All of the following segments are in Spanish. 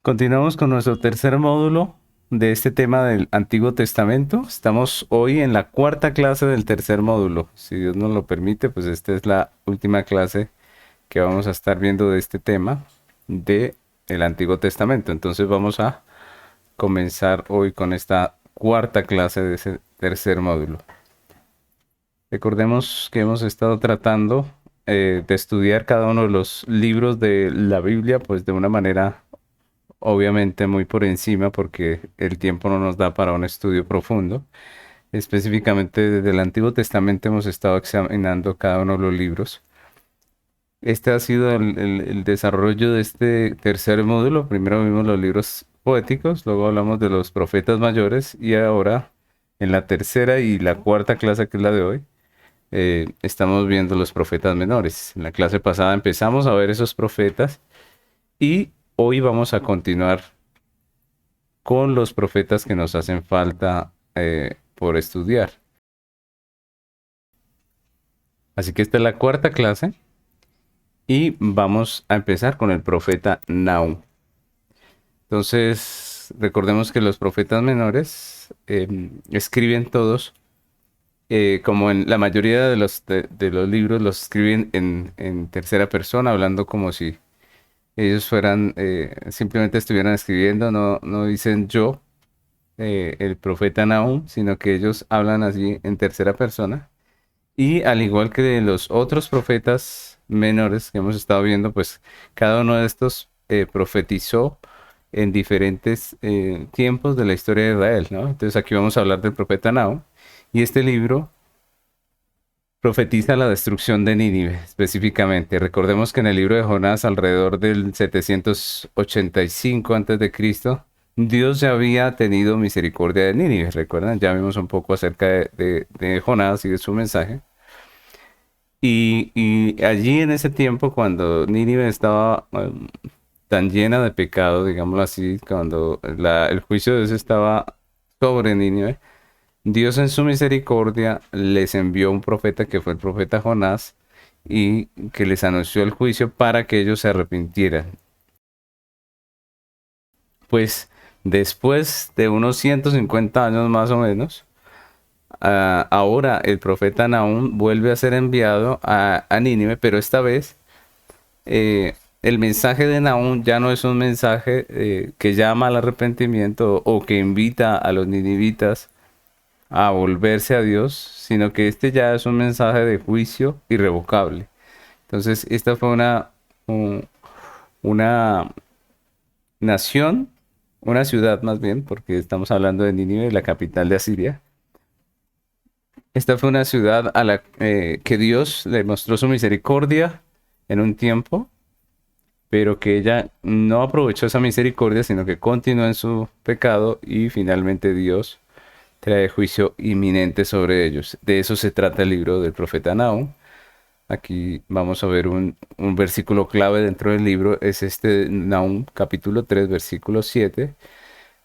Continuamos con nuestro tercer módulo de este tema del Antiguo Testamento. Estamos hoy en la cuarta clase del tercer módulo. Si Dios nos lo permite, pues esta es la última clase que vamos a estar viendo de este tema de el Antiguo Testamento. Entonces vamos a comenzar hoy con esta cuarta clase de ese tercer módulo. Recordemos que hemos estado tratando de estudiar cada uno de los libros de la Biblia, pues de una manera obviamente muy por encima porque el tiempo no nos da para un estudio profundo. Específicamente desde el Antiguo Testamento hemos estado examinando cada uno de los libros. Este ha sido el desarrollo de este tercer módulo. Primero vimos los libros poéticos, luego hablamos de los profetas mayores y ahora en la tercera y la cuarta clase, que es la de hoy, estamos viendo los profetas menores. En la clase pasada empezamos a ver esos profetas y hoy vamos a continuar con los profetas que nos hacen falta por estudiar. Así que esta es la cuarta clase y vamos a empezar con el profeta Nahum. Entonces, recordemos que los profetas menores escriben todos, como en la mayoría de los libros, los escriben en tercera persona, hablando como si ellos fueran, simplemente estuvieran escribiendo, no dicen yo, el profeta Nahum, sino que ellos hablan así en tercera persona. Y al igual que de los otros profetas menores que hemos estado viendo, pues cada uno de estos profetizó en diferentes tiempos de la historia de Israel, ¿no? Entonces aquí vamos a hablar del profeta Nahum. Y este libro profetiza la destrucción de Nínive específicamente. Recordemos que en el libro de Jonás, alrededor del 785 a.C., Dios ya había tenido misericordia de Nínive. ¿Recuerdan? Ya vimos un poco acerca de Jonás y de su mensaje. Y allí en ese tiempo, cuando Nínive estaba tan llena de pecado, digámoslo así, cuando el juicio de Dios estaba sobre Nínive, Dios en su misericordia les envió un profeta que fue el profeta Jonás y que les anunció el juicio para que ellos se arrepintieran. Pues después de unos 150 años más o menos, ahora el profeta Nahum vuelve a ser enviado a Nínive, pero esta vez el mensaje de Nahum ya no es un mensaje que llama al arrepentimiento o que invita a los ninivitas a volverse a Dios, sino que este ya es un mensaje de juicio irrevocable. Entonces, esta fue una nación, una ciudad más bien, porque estamos hablando de Nínive, la capital de Asiria. Esta fue una ciudad a la que Dios le mostró su misericordia en un tiempo, pero que ella no aprovechó esa misericordia, sino que continuó en su pecado y finalmente Dios trae juicio inminente sobre ellos. De eso se trata el libro del profeta Nahum. Aquí vamos a ver un versículo clave dentro del libro, es este Nahum capítulo 3, versículo 7.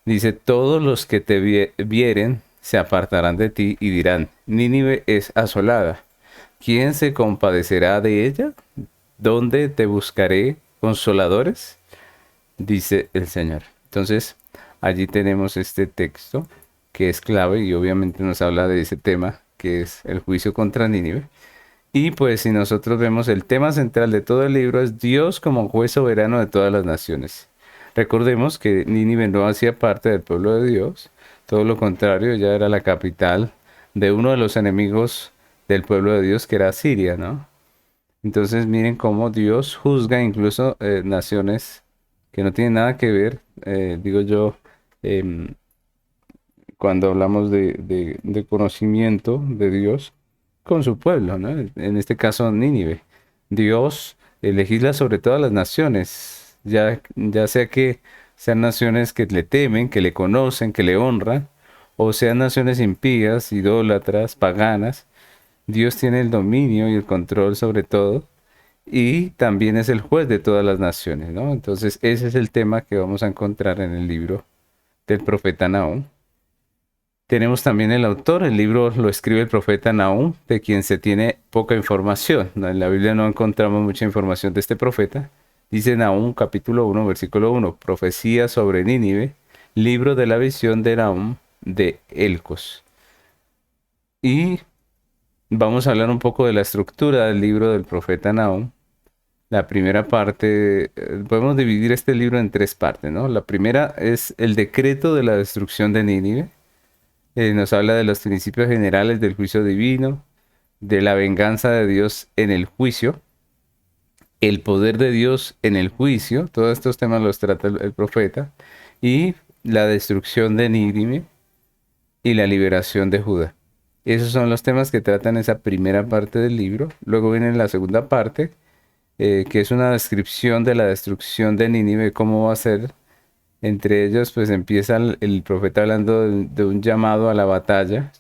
Dice, todos los que te vieren se apartarán de ti y dirán, Nínive es asolada. ¿Quién se compadecerá de ella? ¿Dónde te buscaré consoladores? Dice el Señor. Entonces, allí tenemos este texto que es clave y obviamente nos habla de ese tema que es el juicio contra Nínive. Y pues si nosotros vemos el tema central de todo el libro es Dios como juez soberano de todas las naciones. Recordemos que Nínive no hacía parte del pueblo de Dios, todo lo contrario, ella era la capital de uno de los enemigos del pueblo de Dios que era Siria, ¿no? Entonces miren cómo Dios juzga incluso naciones que no tienen nada que ver, digo yo, em, cuando hablamos de conocimiento de Dios con su pueblo, ¿no? En este caso Nínive. Dios legisla sobre todas las naciones, ya sea que sean naciones que le temen, que le conocen, que le honran, o sean naciones impías, idólatras, paganas. Dios tiene el dominio y el control sobre todo y también es el juez de todas las naciones, ¿no? Entonces ese es el tema que vamos a encontrar en el libro del profeta Nahum. Tenemos también el autor, el libro lo escribe el profeta Nahum, de quien se tiene poca información, ¿no? En la Biblia no encontramos mucha información de este profeta, Dice Nahum capítulo 1, versículo 1, profecía sobre Nínive, libro de la visión de Nahum de Elcos. Y vamos a hablar un poco de la estructura del libro del profeta Nahum. La primera parte, podemos dividir este libro en tres partes, ¿no? La primera es el decreto de la destrucción de Nínive. Nos habla de los principios generales del juicio divino, de la venganza de Dios en el juicio, el poder de Dios en el juicio, todos estos temas los trata el profeta, y la destrucción de Nínive y la liberación de Judá. Esos son los temas que tratan esa primera parte del libro. Luego viene la segunda parte, que es una descripción de la destrucción de Nínive, cómo va a ser. Entre ellos, pues empieza el profeta hablando de un llamado a la batalla.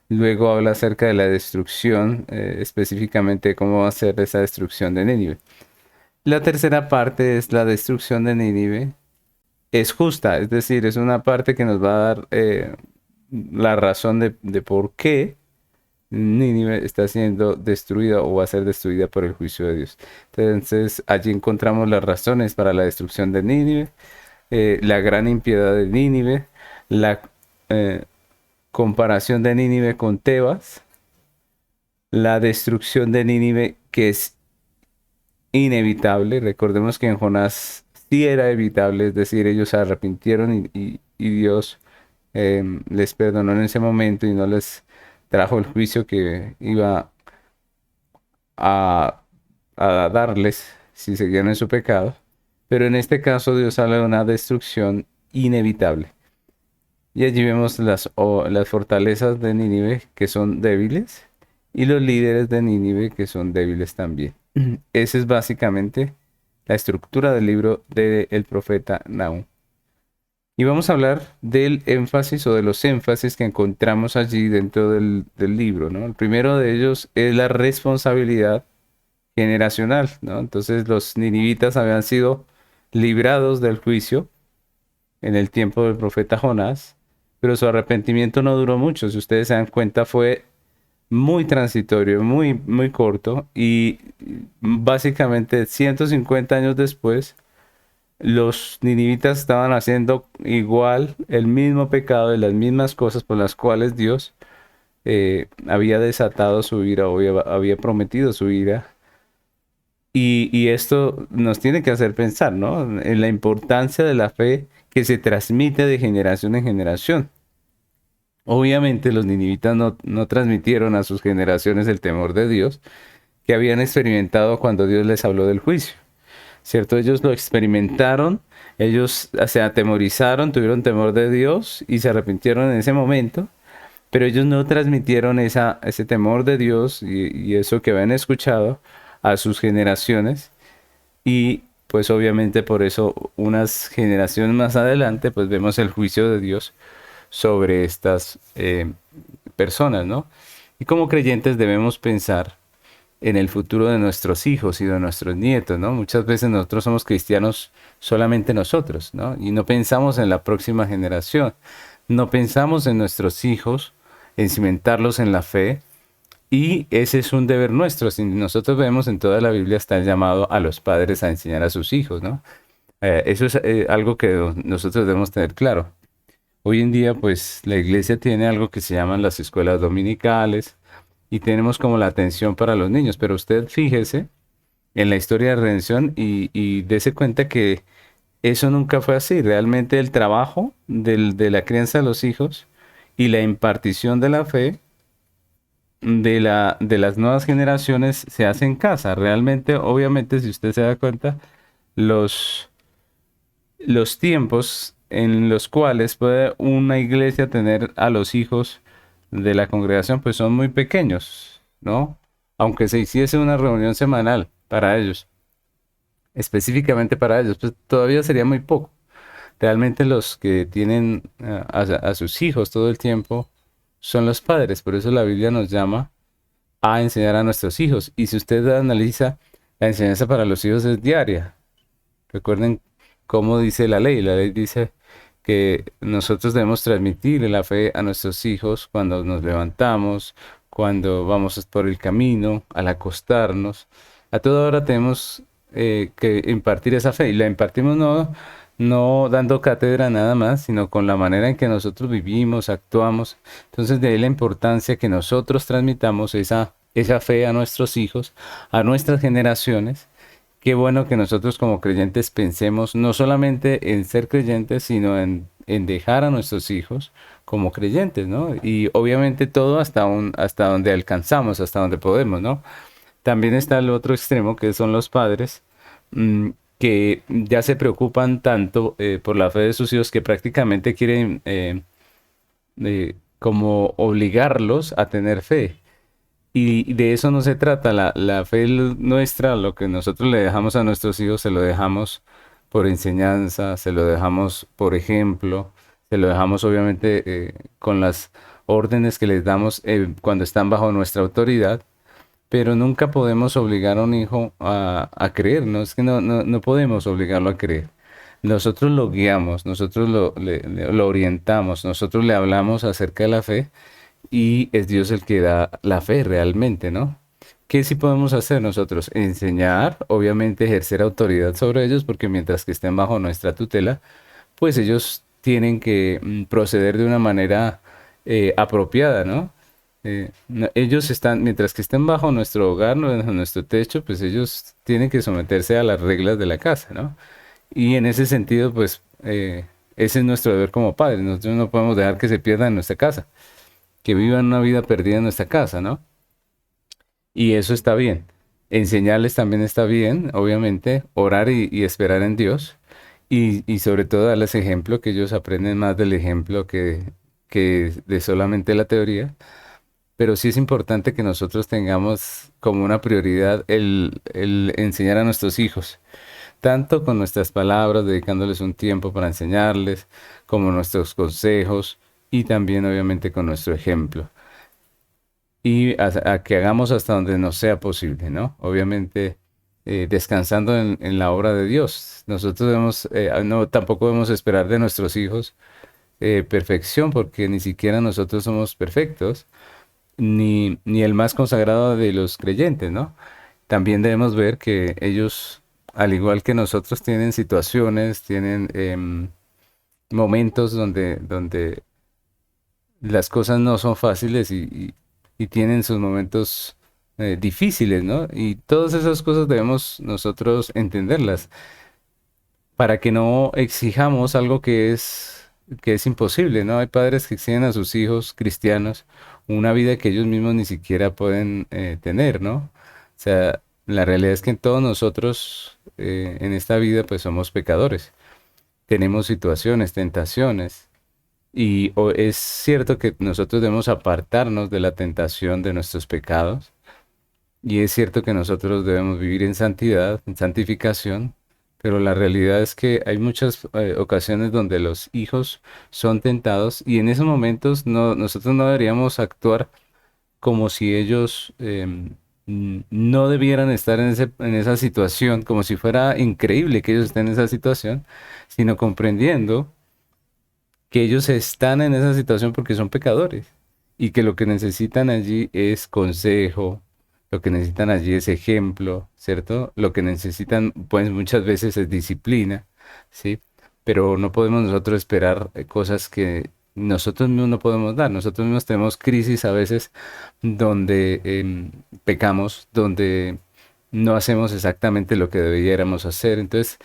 Luego habla acerca de la destrucción, específicamente cómo va a ser esa destrucción de Nínive. La tercera parte es la destrucción de Nínive. Es justa, es decir, es una parte que nos va a dar la razón de por qué Nínive está siendo destruida o va a ser destruida por el juicio de Dios. Entonces, allí encontramos las razones para la destrucción de Nínive, la gran impiedad de Nínive, la comparación de Nínive con Tebas, la destrucción de Nínive que es inevitable. Recordemos que en Jonás sí era evitable, es decir, ellos se arrepintieron y Dios les perdonó en ese momento y no les trajo el juicio que iba a, a darles si seguían en su pecado. Pero en este caso Dios habla de una destrucción inevitable. Y allí vemos las fortalezas de Nínive que son débiles y los líderes de Nínive que son débiles también. Esa es básicamente la estructura del libro del profeta Nahum. Y vamos a hablar del énfasis o de los énfasis que encontramos allí dentro del libro, ¿no? El primero de ellos es la responsabilidad generacional, ¿no? Entonces los ninivitas habían sido librados del juicio en el tiempo del profeta Jonás, pero su arrepentimiento no duró mucho. Si ustedes se dan cuenta, fue muy transitorio, muy corto, y básicamente 150 años después, los ninivitas estaban haciendo igual el mismo pecado de las mismas cosas por las cuales Dios había desatado su ira o había prometido su ira. Y esto nos tiene que hacer pensar, ¿no? En la importancia de la fe que se transmite de generación en generación. Obviamente los ninivitas no transmitieron a sus generaciones el temor de Dios que habían experimentado cuando Dios les habló del juicio, ¿cierto? Ellos lo experimentaron, ellos se atemorizaron, tuvieron temor de Dios y se arrepintieron en ese momento, pero ellos no transmitieron ese temor de Dios y eso que habían escuchado a sus generaciones. Y pues obviamente por eso unas generaciones más adelante pues vemos el juicio de Dios sobre estas personas, ¿no? Y como creyentes debemos pensar en el futuro de nuestros hijos y de nuestros nietos, ¿no? Muchas veces nosotros somos cristianos solamente nosotros, ¿no? Y no pensamos en la próxima generación, no pensamos en nuestros hijos, en cimentarlos en la fe, y ese es un deber nuestro. Si nosotros vemos en toda la Biblia está el llamado a los padres a enseñar a sus hijos, ¿no? Eso es algo que nosotros debemos tener claro. Hoy en día, pues, la iglesia tiene algo que se llaman las escuelas dominicales y tenemos como la atención para los niños, pero usted fíjese en la historia de redención y dése cuenta que eso nunca fue así. Realmente el trabajo de la crianza de los hijos y la impartición de la fe de las nuevas generaciones se hace en casa. Realmente, obviamente, si usted se da cuenta, los, los tiempos en los cuales puede una iglesia tener a los hijos de la congregación, pues son muy pequeños, ¿no? Aunque se hiciese una reunión semanal para ellos, específicamente para ellos, pues todavía sería muy poco. Realmente los que tienen a sus hijos todo el tiempo son los padres. Por eso la Biblia nos llama a enseñar a nuestros hijos. Y si usted analiza, la enseñanza para los hijos es diaria. Recuerden cómo dice la ley. La ley dice que nosotros debemos transmitir la fe a nuestros hijos cuando nos levantamos, cuando vamos por el camino, al acostarnos. A toda hora tenemos que impartir esa fe. Y la impartimos no dando cátedra nada más, sino con la manera en que nosotros vivimos, actuamos. Entonces, de ahí la importancia que nosotros transmitamos esa fe a nuestros hijos, a nuestras generaciones. Qué bueno que nosotros como creyentes pensemos no solamente en ser creyentes, sino en dejar a nuestros hijos como creyentes, ¿no? Y obviamente todo hasta donde alcanzamos, hasta donde podemos, ¿no? También está el otro extremo, que son los padres, mm, que ya se preocupan tanto por la fe de sus hijos que prácticamente quieren como obligarlos a tener fe. Y de eso no se trata. La fe nuestra, lo que nosotros le dejamos a nuestros hijos, se lo dejamos por enseñanza, se lo dejamos por ejemplo, se lo dejamos obviamente con las órdenes que les damos cuando están bajo nuestra autoridad, pero nunca podemos obligar a un hijo a creer, ¿no? Es que no podemos obligarlo a creer. Nosotros lo guiamos, nosotros lo orientamos, nosotros le hablamos acerca de la fe y es Dios el que da la fe realmente, ¿no? ¿Qué sí podemos hacer nosotros? Enseñar, obviamente ejercer autoridad sobre ellos, porque mientras que estén bajo nuestra tutela, pues ellos tienen que proceder de una manera apropiada, ¿no? Ellos están, mientras que estén bajo nuestro hogar, bajo nuestro techo, pues ellos tienen que someterse a las reglas de la casa, ¿no? Y en ese sentido, pues ese es nuestro deber como padres. Nosotros no podemos dejar que se pierdan en nuestra casa, que vivan una vida perdida en nuestra casa, ¿no? Y eso está bien. Enseñarles también está bien, obviamente, orar y esperar en Dios. Y sobre todo darles ejemplo, que ellos aprenden más del ejemplo que de solamente la teoría. Pero sí es importante que nosotros tengamos como una prioridad el enseñar a nuestros hijos, tanto con nuestras palabras, dedicándoles un tiempo para enseñarles, como nuestros consejos y también obviamente con nuestro ejemplo. Y a que hagamos hasta donde nos sea posible, ¿no? Obviamente descansando en la obra de Dios. Nosotros no, tampoco debemos esperar de nuestros hijos perfección, porque ni siquiera nosotros somos perfectos, ni el más consagrado de los creyentes, ¿no? También debemos ver que ellos, al igual que nosotros, tienen situaciones, tienen momentos donde las cosas no son fáciles y tienen sus momentos difíciles, ¿no? Y todas esas cosas debemos nosotros entenderlas para que no exijamos algo que es imposible, ¿no? Hay padres que exigen a sus hijos cristianos una vida que ellos mismos ni siquiera pueden tener, ¿no? O sea, la realidad es que todos nosotros en esta vida pues somos pecadores, tenemos situaciones, tentaciones. Y es cierto que nosotros debemos apartarnos de la tentación de nuestros pecados. Y es cierto que nosotros debemos vivir en santidad, en santificación. Pero la realidad es que hay muchas ocasiones donde los hijos son tentados y en esos momentos nosotros no deberíamos actuar como si ellos no debieran estar en esa situación, como si fuera increíble que ellos estén en esa situación, sino comprendiendo que ellos están en esa situación porque son pecadores y que lo que necesitan allí es consejo, lo que necesitan allí es ejemplo, ¿cierto? Lo que necesitan, pues muchas veces es disciplina, ¿sí? Pero no podemos nosotros esperar cosas que nosotros mismos no podemos dar. Nosotros mismos tenemos crisis a veces donde pecamos, donde no hacemos exactamente lo que debiéramos hacer. Entonces,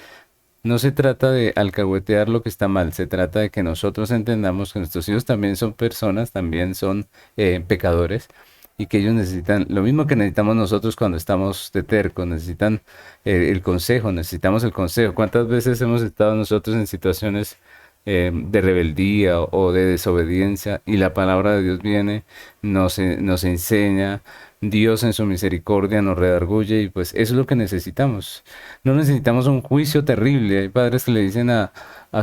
no se trata de alcahuetear lo que está mal, se trata de que nosotros entendamos que nuestros hijos también son personas, también son pecadores y que ellos necesitan lo mismo que necesitamos nosotros cuando estamos de tercos, necesitan el consejo, necesitamos el consejo. ¿Cuántas veces hemos estado nosotros en situaciones de rebeldía o de desobediencia y la palabra de Dios viene, nos enseña? Dios en su misericordia nos redarguye y pues eso es lo que necesitamos. No necesitamos un juicio terrible. Hay padres que le dicen a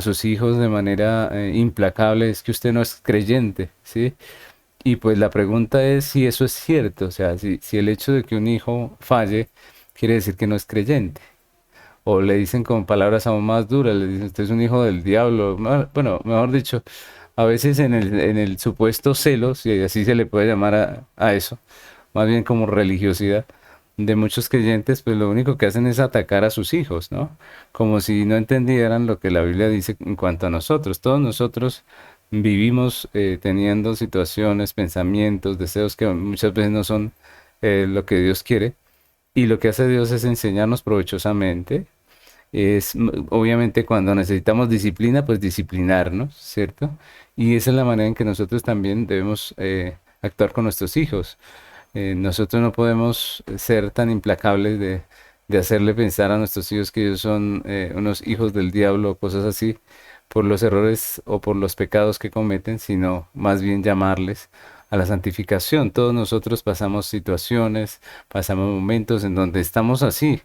sus hijos de manera implacable, es que usted no es creyente, ¿sí? Y pues la pregunta es si eso es cierto, o sea, si el hecho de que un hijo falle quiere decir que no es creyente. O le dicen con palabras aún más duras, le dicen, usted es un hijo del diablo. Bueno, mejor dicho, a veces en el supuesto celo, si así se le puede llamar a eso, más bien como religiosidad, de muchos creyentes, pues lo único que hacen es atacar a sus hijos, ¿no? Como si no entendieran lo que la Biblia dice en cuanto a nosotros. Todos nosotros vivimos teniendo situaciones, pensamientos, deseos que muchas veces no son lo que Dios quiere. Y lo que hace Dios es enseñarnos provechosamente. Obviamente cuando necesitamos disciplina, pues disciplinarnos, ¿cierto? Y esa es la manera en que nosotros también debemos actuar con nuestros hijos. Nosotros no podemos ser tan implacables de hacerle pensar a nuestros hijos que ellos son unos hijos del diablo o cosas así por los errores o por los pecados que cometen, sino más bien llamarles a la santificación. Todos nosotros pasamos situaciones, pasamos momentos en donde estamos así.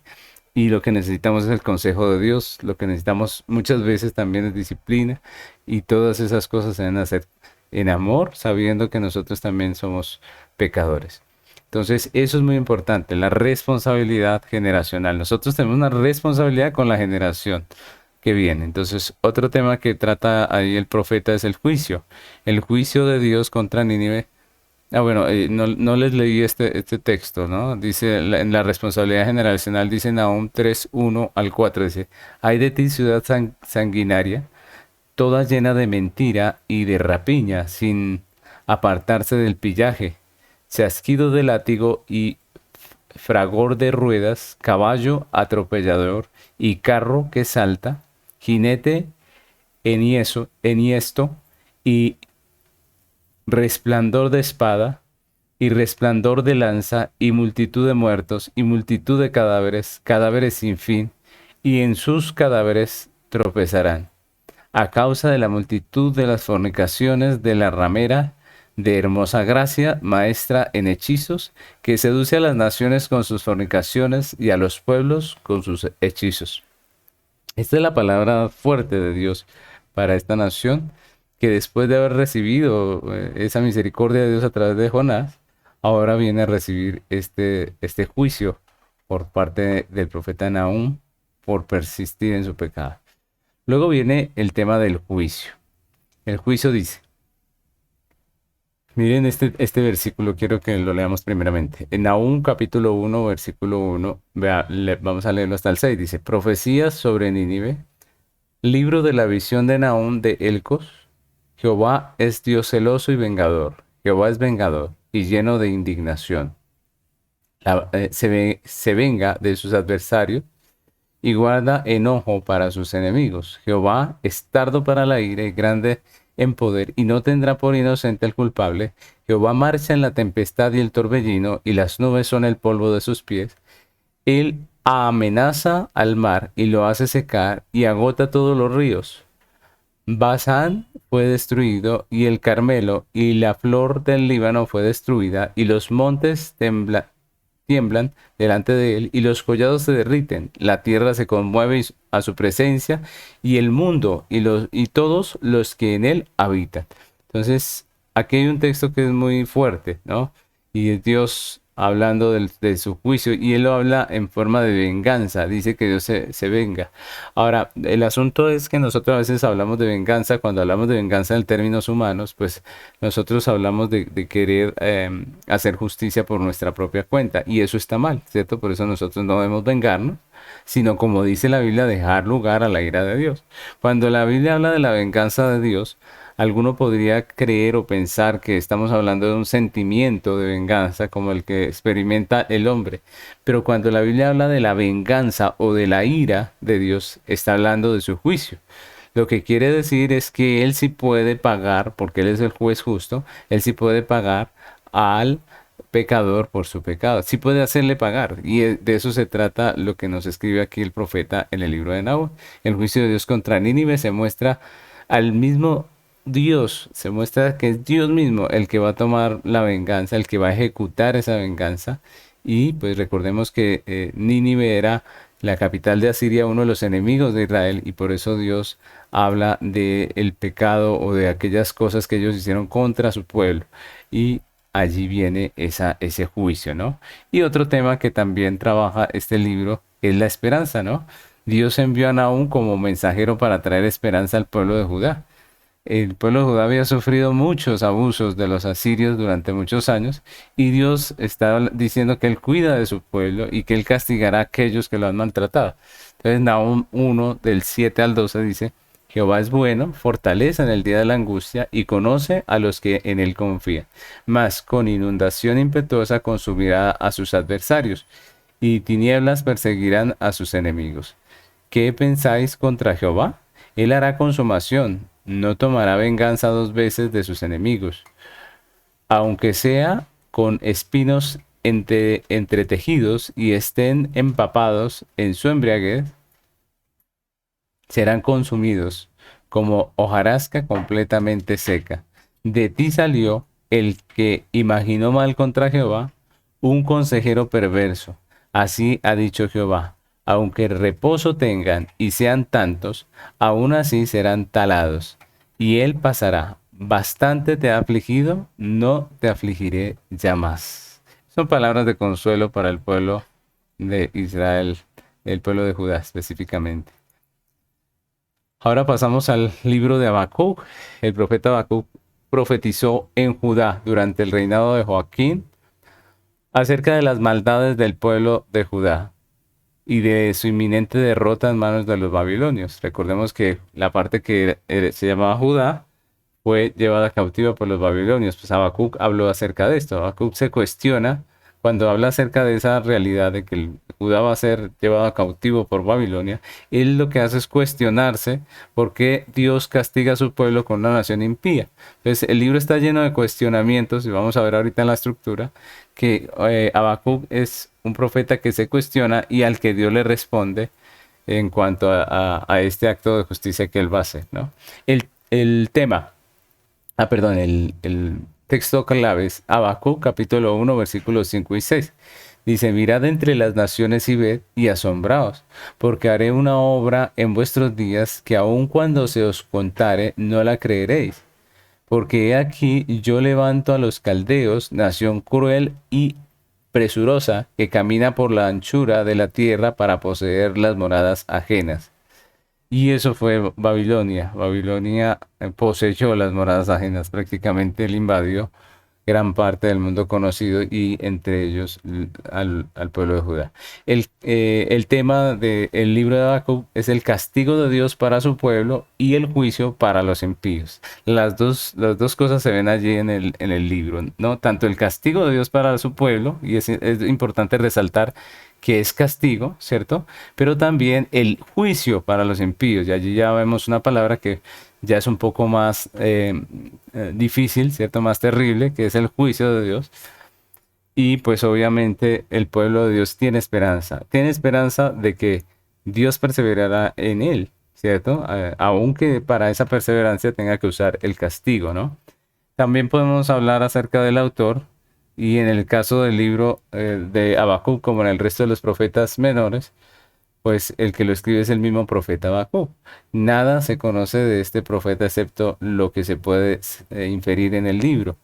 Y lo que necesitamos es el consejo de Dios, lo que necesitamos muchas veces también es disciplina y todas esas cosas se deben hacer en amor, sabiendo que nosotros también somos pecadores. Entonces, eso es muy importante, la responsabilidad generacional. Nosotros tenemos una responsabilidad con la generación que viene. Entonces, otro tema que trata ahí el profeta es el juicio de Dios contra Nínive. Bueno, no les leí este texto, ¿no? Dice, en la responsabilidad generacional, dice Nahum 3:1 al 4 dice, ay de ti ciudad sanguinaria, toda llena de mentira y de rapiña, sin apartarse del pillaje, chasquido de látigo y fragor de ruedas, caballo atropellador y carro que salta, jinete enhiesto y resplandor de espada y resplandor de lanza y multitud de muertos y multitud de cadáveres, cadáveres sin fin, y en sus cadáveres tropezarán a causa de la multitud de las fornicaciones de la ramera de hermosa gracia, maestra en hechizos, que seduce a las naciones con sus fornicaciones y a los pueblos con sus hechizos. Esta es la palabra fuerte de Dios para esta nación, que después de haber recibido esa misericordia de Dios a través de Jonás, ahora viene a recibir este juicio por parte del profeta Nahum por persistir en su pecado. Luego viene el tema del juicio. El juicio dice, miren este versículo, quiero que lo leamos primeramente. En Nahum capítulo 1, versículo 1, vamos a leerlo hasta el 6, dice, profecías sobre Nínive, libro de la visión de Nahum de Elcos, Jehová es Dios celoso y vengador, Jehová es vengador y lleno de indignación. Se venga de sus adversarios y guarda enojo para sus enemigos. Jehová es tardo para la ira y grande en poder, y no tendrá por inocente el culpable. Jehová marcha en la tempestad y el torbellino, y las nubes son el polvo de sus pies. Él amenaza al mar y lo hace secar, y agota todos los ríos. Basán fue destruido, y el Carmelo y la flor del Líbano fue destruida, y los montes tiemblan delante de él, y los collados se derriten, la tierra se conmueve a su presencia, y el mundo y todos los que en él habitan. Entonces, aquí hay un texto que es muy fuerte, ¿no? Y es Dios hablando de su juicio, y él lo habla en forma de venganza, dice que Dios se venga. Ahora, el asunto es que nosotros a veces hablamos de venganza, cuando hablamos de venganza en términos humanos, pues nosotros hablamos de querer hacer justicia por nuestra propia cuenta, y eso está mal, ¿cierto? Por eso nosotros no debemos vengarnos, sino como dice la Biblia, dejar lugar a la ira de Dios. Cuando la Biblia habla de la venganza de Dios, alguno podría creer o pensar que estamos hablando de un sentimiento de venganza como el que experimenta el hombre. Pero cuando la Biblia habla de la venganza o de la ira de Dios, está hablando de su juicio. Lo que quiere decir es que Él sí puede pagar, porque Él es el juez justo, Él sí puede pagar al pecador por su pecado. Sí puede hacerle pagar. Y de eso se trata lo que nos escribe aquí el profeta en el libro de Nahum. El juicio de Dios contra Nínive se muestra al mismo Dios, se muestra que es Dios mismo el que va a tomar la venganza, el que va a ejecutar esa venganza. Y pues recordemos que Nínive era la capital de Asiria, uno de los enemigos de Israel, y por eso Dios habla de el pecado o de aquellas cosas que ellos hicieron contra su pueblo. Y allí viene ese juicio, ¿no? Y otro tema que también trabaja este libro es la esperanza, ¿no? Dios envió a Nahum como mensajero para traer esperanza al pueblo de Judá. El pueblo de Judá había sufrido muchos abusos de los asirios durante muchos años y Dios está diciendo que Él cuida de su pueblo y que Él castigará a aquellos que lo han maltratado. Entonces Nahum 1 del 7 al 12 dice, Jehová es bueno, fortaleza en el día de la angustia y conoce a los que en Él confían. Mas con inundación impetuosa consumirá a sus adversarios y tinieblas perseguirán a sus enemigos. ¿Qué pensáis contra Jehová? Él hará consumación, no tomará venganza dos veces de sus enemigos. Aunque sea con espinos entretejidos y estén empapados en su embriaguez, serán consumidos como hojarasca completamente seca. De ti salió el que imaginó mal contra Jehová, un consejero perverso. Así ha dicho Jehová, aunque reposo tengan y sean tantos, aún así serán talados. Y él pasará. Bastante te ha afligido, no te afligiré ya más. Son palabras de consuelo para el pueblo de Israel, el pueblo de Judá específicamente. Ahora pasamos al libro de Habacuc. El profeta Habacuc profetizó en Judá durante el reinado de Joaquín acerca de las maldades del pueblo de Judá y de su inminente derrota en manos de los babilonios. Recordemos que la parte que se llamaba Judá fue llevada cautiva por los babilonios. Pues Habacuc habló acerca de esto. Habacuc se cuestiona cuando habla acerca de esa realidad de que el Judá va a ser llevado cautivo por Babilonia. Él lo que hace es cuestionarse por qué Dios castiga a su pueblo con una nación impía. Entonces el libro está lleno de cuestionamientos y vamos a ver ahorita en la estructura que Habacuc es un profeta que se cuestiona y al que Dios le responde en cuanto a este acto de justicia que él va a hacer, ¿no? El tema. Perdón, el texto clave es Habacuc, capítulo 1, versículos 5 y 6. Dice, mirad entre las naciones y ved y asombraos, porque haré una obra en vuestros días que aun cuando se os contare no la creeréis. Porque he aquí yo levanto a los caldeos, nación cruel y presurosa, que camina por la anchura de la tierra para poseer las moradas ajenas. Y eso fue Babilonia. Babilonia poseyó las moradas ajenas, prácticamente él invadió gran parte del mundo conocido y entre ellos al pueblo de Judá. El tema del libro de Habacuc es el castigo de Dios para su pueblo y el juicio para los impíos. Las dos cosas se ven allí en el libro, ¿no? Tanto el castigo de Dios para su pueblo, y es importante resaltar que es castigo, ¿cierto? Pero también el juicio para los impíos. Y allí ya vemos una palabra que ya es un poco más difícil, ¿cierto? Más terrible, que es el juicio de Dios. Y pues obviamente el pueblo de Dios tiene esperanza. Tiene esperanza de que Dios perseverará en él, ¿cierto? Aunque para esa perseverancia tenga que usar el castigo, ¿no? También podemos hablar acerca del autor. Y en el caso del libro de Habacuc, como en el resto de los profetas menores, pues el que lo escribe es el mismo profeta Habacuc. Nada se conoce de este profeta excepto lo que se puede inferir en el libro.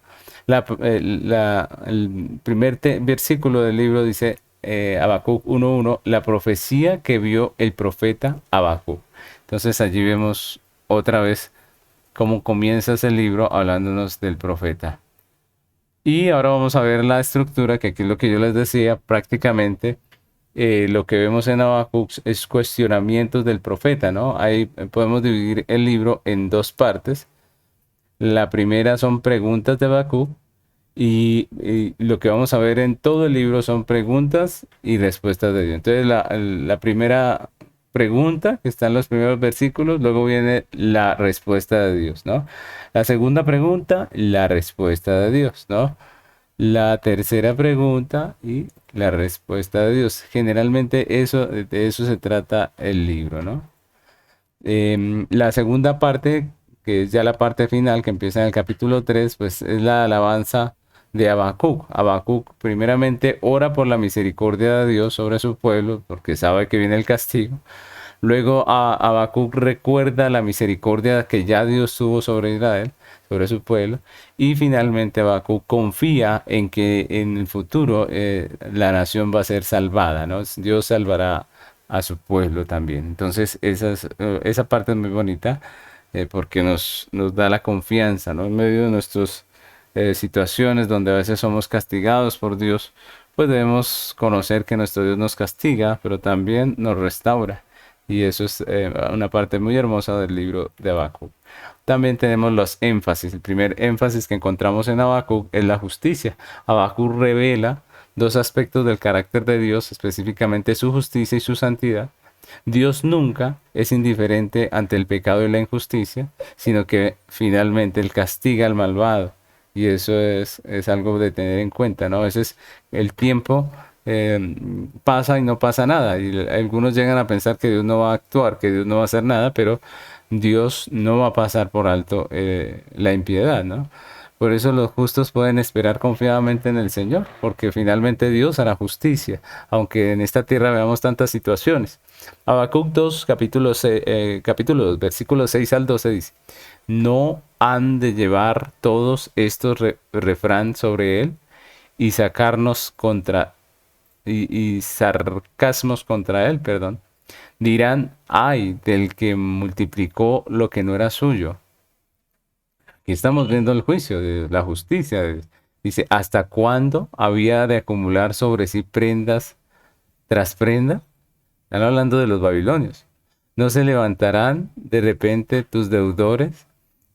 El primer versículo del libro dice Habacuc 1:1, la profecía que vio el profeta Habacuc. Entonces allí vemos otra vez cómo comienza ese libro hablándonos del profeta. Y ahora vamos a ver la estructura, que aquí es lo que yo les decía, prácticamente lo que vemos en Habacuc es cuestionamientos del profeta, ¿no? Ahí podemos dividir el libro en dos partes. La primera son preguntas de Habacuc y lo que vamos a ver en todo el libro son preguntas y respuestas de Dios. Entonces la primera pregunta que está en los primeros versículos, luego viene la respuesta de Dios, ¿no? La segunda pregunta, la respuesta de Dios, ¿no? La tercera pregunta y la respuesta de Dios. Generalmente de eso se trata el libro, ¿no? La segunda parte, que es ya la parte final, que empieza en el capítulo 3, pues es la alabanza de Habacuc. Habacuc primeramente ora por la misericordia de Dios sobre su pueblo, porque sabe que viene el castigo. Luego Habacuc recuerda la misericordia que ya Dios tuvo sobre Israel, sobre su pueblo. Y finalmente Habacuc confía en que en el futuro la nación va a ser salvada, ¿no? Dios salvará a su pueblo también. Entonces esa parte es muy bonita. porque nos da la confianza, ¿no? En medio de nuestras situaciones donde a veces somos castigados por Dios, pues debemos conocer que nuestro Dios nos castiga, pero también nos restaura. Y eso es una parte muy hermosa del libro de Habacuc. También tenemos los énfasis. El primer énfasis que encontramos en Habacuc es la justicia. Habacuc revela dos aspectos del carácter de Dios, específicamente su justicia y su santidad. Dios nunca es indiferente ante el pecado y la injusticia, sino que finalmente Él castiga al malvado. Y eso es algo de tener en cuenta, ¿no? A veces el tiempo pasa y no pasa nada. Y algunos llegan a pensar que Dios no va a actuar, que Dios no va a hacer nada, pero Dios no va a pasar por alto la impiedad, ¿no? Por eso los justos pueden esperar confiadamente en el Señor, porque finalmente Dios hará justicia, aunque en esta tierra veamos tantas situaciones. Habacuc 2, capítulo 2, versículos 6 al 12 dice, ¿no han de llevar todos estos refrán sobre él y sacarnos contra y sarcasmos contra él, perdón? Dirán, ay, del que multiplicó lo que no era suyo. Aquí estamos viendo el juicio de la justicia. Dice, ¿hasta cuándo había de acumular sobre sí prendas tras prenda? Están hablando de los babilonios. ¿No se levantarán de repente tus deudores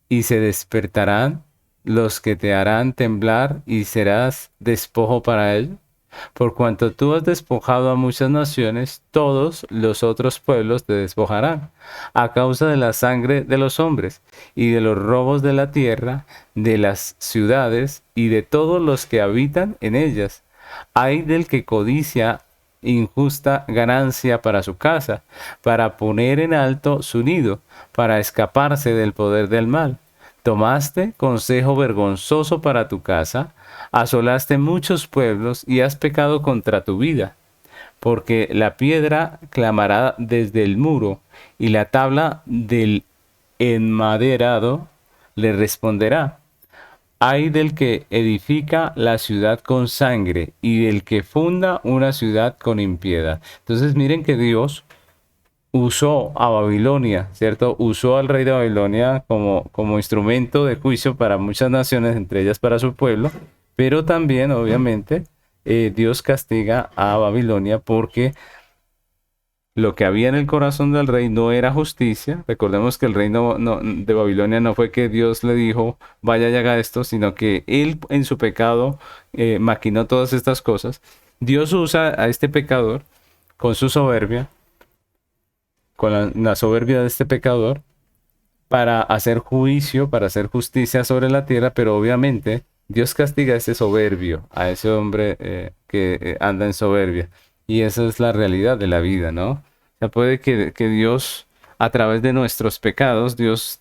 y se despertarán los que te harán temblar y serás despojo para ellos? Por cuanto tú has despojado a muchas naciones, todos los otros pueblos te despojarán, a causa de la sangre de los hombres, y de los robos de la tierra, de las ciudades, y de todos los que habitan en ellas. Ay del que codicia injusta ganancia para su casa, para poner en alto su nido, para escaparse del poder del mal. Tomaste consejo vergonzoso para tu casa, asolaste muchos pueblos y has pecado contra tu vida, porque la piedra clamará desde el muro y la tabla del enmaderado le responderá. Ay del que edifica la ciudad con sangre y del que funda una ciudad con impiedad. Entonces miren que Dios usó a Babilonia, ¿cierto? Usó al rey de Babilonia como instrumento de juicio para muchas naciones, entre ellas para su pueblo, pero también, obviamente, Dios castiga a Babilonia porque lo que había en el corazón del rey no era justicia. Recordemos que el reino de Babilonia no fue que Dios le dijo, vaya y haga esto, sino que él en su pecado maquinó todas estas cosas. Dios usa a este pecador con su soberbia, con la soberbia de este pecador, para hacer juicio, para hacer justicia sobre la tierra, pero obviamente Dios castiga a ese soberbio, a ese hombre que anda en soberbia. Y esa es la realidad de la vida, ¿no? O sea, puede que Dios, a través de nuestros pecados, Dios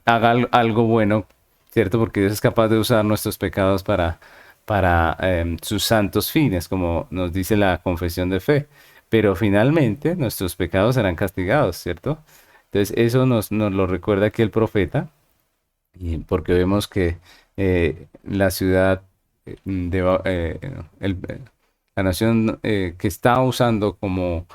haga algo bueno, ¿cierto? Porque Dios es capaz de usar nuestros pecados para sus santos fines, como nos dice la confesión de fe. Pero finalmente nuestros pecados serán castigados, ¿cierto? Entonces eso nos lo recuerda aquí el profeta, y porque vemos que la ciudad la nación que está usando como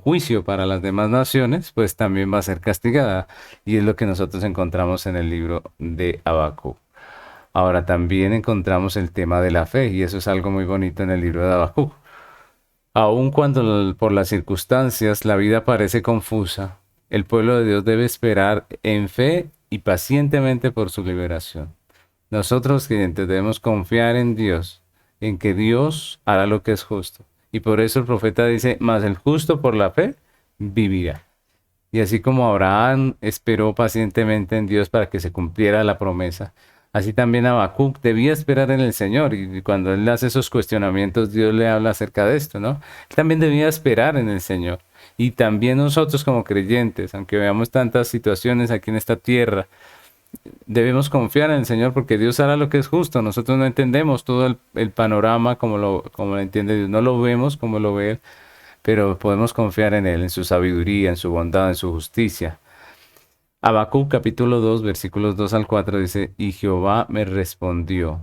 juicio para las demás naciones, pues también va a ser castigada. Y es lo que nosotros encontramos en el libro de Habacuc. Ahora también encontramos el tema de la fe, y eso es algo muy bonito en el libro de Habacuc. Aun cuando por las circunstancias la vida parece confusa, el pueblo de Dios debe esperar en fe y pacientemente por su liberación. Nosotros, creyentes, debemos confiar en Dios, en que Dios hará lo que es justo. Y por eso el profeta dice, mas el justo por la fe vivirá. Y así como Abraham esperó pacientemente en Dios para que se cumpliera la promesa, así también Habacuc debía esperar en el Señor. Y cuando él hace esos cuestionamientos, Dios le habla acerca de esto, ¿no? Él también debía esperar en el Señor. Y también nosotros como creyentes, aunque veamos tantas situaciones aquí en esta tierra, debemos confiar en el Señor porque Dios hará lo que es justo. Nosotros no entendemos todo el panorama como lo entiende Dios. No lo vemos como lo ve Él, pero podemos confiar en Él, en su sabiduría, en su bondad, en su justicia. Habacuc capítulo 2, versículos 2 al 4 dice, y Jehová me respondió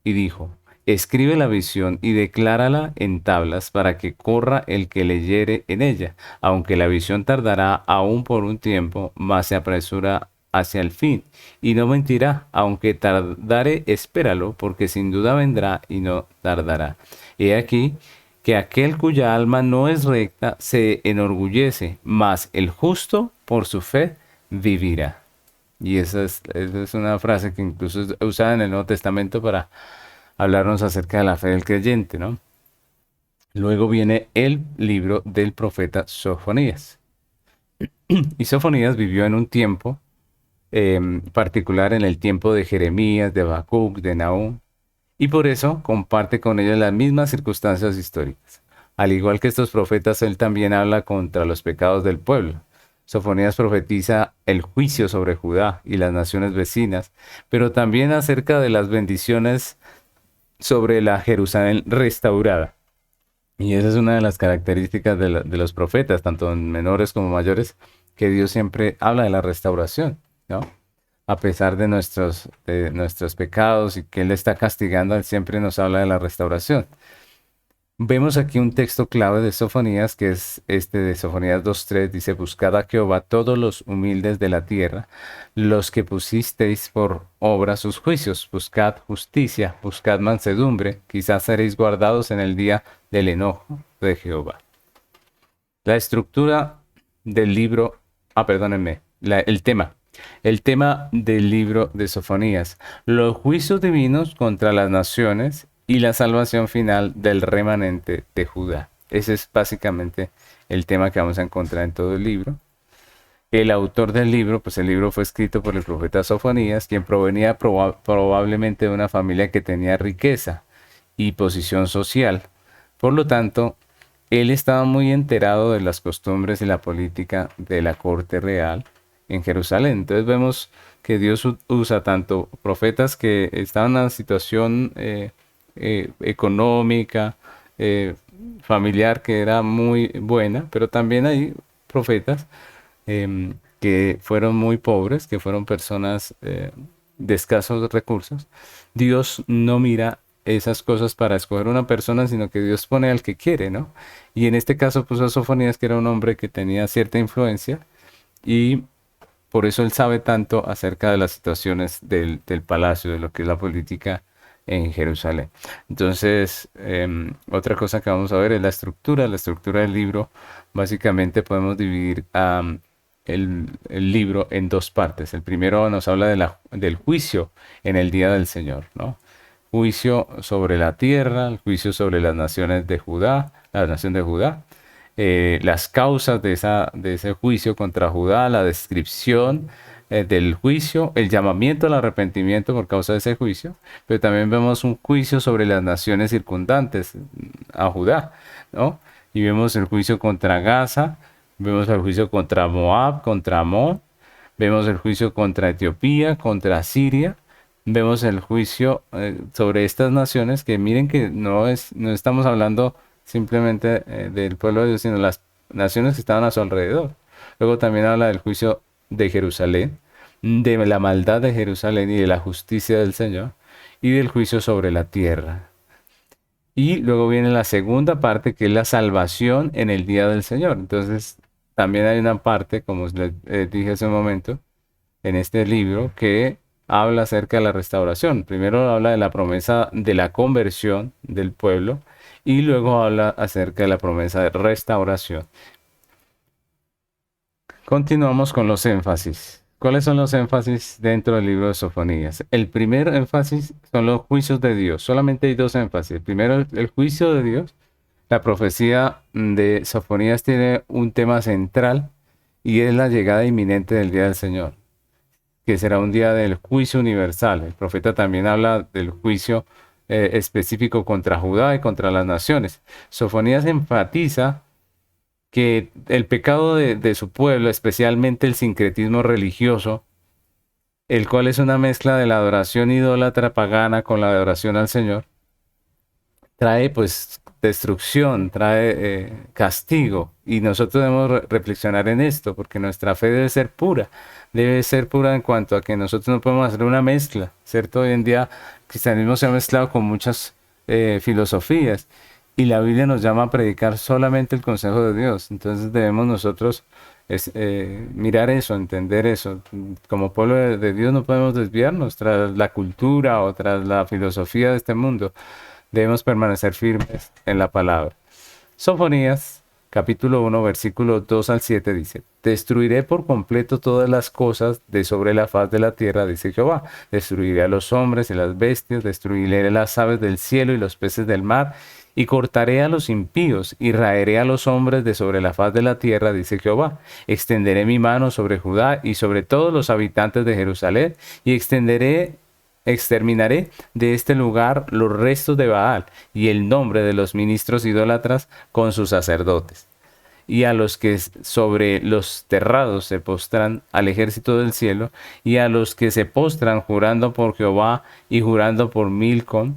y dijo, Escribe la visión y declárala en tablas para que corra el que leyere en ella. Aunque la visión tardará aún por un tiempo, mas se apresura hacia el fin. Y no mentirá, aunque tardare, espéralo, porque sin duda vendrá y no tardará. He aquí que aquel cuya alma no es recta se enorgullece, mas el justo por su fe vivirá. Y esa es una frase que incluso es usada en el Nuevo Testamento para hablarnos acerca de la fe del creyente, ¿no? Luego viene el libro del profeta Sofonías. Y Sofonías vivió en un tiempo particular, en el tiempo de Jeremías, de Habacuc, de Nahum, y por eso comparte con ellos las mismas circunstancias históricas. Al igual que estos profetas, él también habla contra los pecados del pueblo. Sofonías profetiza el juicio sobre Judá y las naciones vecinas, pero también acerca de las bendiciones sobre la Jerusalén restaurada. Y esa es una de las características de los profetas, tanto en menores como mayores, que Dios siempre habla de la restauración, ¿no? A pesar de nuestros pecados y que Él está castigando, Él siempre nos habla de la restauración. Vemos aquí un texto clave de Sofonías, que es este de Sofonías 2:3, dice: Buscad a Jehová todos los humildes de la tierra, los que pusisteis por obra sus juicios, buscad justicia, buscad mansedumbre, quizás seréis guardados en el día del enojo de Jehová. La estructura del libro, perdónenme, el tema del libro de Sofonías: los juicios divinos contra las naciones y la salvación final del remanente de Judá. Ese es básicamente el tema que vamos a encontrar en todo el libro. El autor del libro, pues el libro fue escrito por el profeta Sofonías, quien provenía probablemente de una familia que tenía riqueza y posición social. Por lo tanto, él estaba muy enterado de las costumbres y la política de la corte real en Jerusalén. Entonces vemos que Dios usa tanto profetas que estaban en una situación económica, familiar, que era muy buena, pero también hay profetas que fueron muy pobres, que fueron personas de escasos recursos. Dios no mira esas cosas para escoger una persona, sino que Dios pone al que quiere, ¿no? Y en este caso puso a Sofonías, que era un hombre que tenía cierta influencia, y por eso él sabe tanto acerca de las situaciones del palacio, de lo que es la política en Jerusalén. Entonces, otra cosa que vamos a ver es la estructura. La estructura del libro, básicamente podemos dividir el libro en dos partes. El primero nos habla del juicio en el día del Señor, ¿no? Juicio sobre la tierra, el juicio sobre las naciones de Judá, la nación de Judá, las causas de ese juicio contra Judá, la descripción del juicio, el llamamiento al arrepentimiento por causa de ese juicio, pero también vemos un juicio sobre las naciones circundantes a Judá, ¿no? Y vemos el juicio contra Gaza, vemos el juicio contra Moab, contra Amón, vemos el juicio contra Etiopía, contra Siria. Vemos el juicio sobre estas naciones, que miren que no estamos hablando simplemente del pueblo de Dios, sino las naciones que estaban a su alrededor. Luego también habla del juicio de Jerusalén, de la maldad de Jerusalén y de la justicia del Señor, y del juicio sobre la tierra. Y luego viene la segunda parte, que es la salvación en el día del Señor. Entonces, también hay una parte, como les dije hace un momento, en este libro, que habla acerca de la restauración. Primero habla de la promesa de la conversión del pueblo, y luego habla acerca de la promesa de restauración. Continuamos con los énfasis. ¿Cuáles son los énfasis dentro del libro de Sofonías? El primer énfasis son los juicios de Dios. Solamente hay dos énfasis. El primero, el juicio de Dios. La profecía de Sofonías tiene un tema central, y es la llegada inminente del día del Señor, que será un día del juicio universal. El profeta también habla del juicio específico contra Judá y contra las naciones. Sofonías enfatiza que el pecado de su pueblo, especialmente el sincretismo religioso, el cual es una mezcla de la adoración idólatra pagana con la adoración al Señor, trae pues destrucción, trae castigo, y nosotros debemos reflexionar en esto, porque nuestra fe debe ser pura en cuanto a que nosotros no podemos hacer una mezcla, ¿cierto? Hoy en día el cristianismo se ha mezclado con muchas filosofías. Y la Biblia nos llama a predicar solamente el consejo de Dios. Entonces debemos nosotros mirar eso, entender eso. Como pueblo de Dios no podemos desviarnos tras la cultura o tras la filosofía de este mundo. Debemos permanecer firmes en la palabra. Sofonías, capítulo 1, versículos 2 al 7 dice: Destruiré por completo todas las cosas de sobre la faz de la tierra, dice Jehová. Destruiré a los hombres y las bestias, destruiré las aves del cielo y los peces del mar, y cortaré a los impíos, y raeré a los hombres de sobre la faz de la tierra, dice Jehová. Extenderé mi mano sobre Judá y sobre todos los habitantes de Jerusalén, y exterminaré de este lugar los restos de Baal y el nombre de los ministros idólatras con sus sacerdotes. Y a los que sobre los terrados se postran al ejército del cielo, y a los que se postran jurando por Jehová y jurando por Milcom,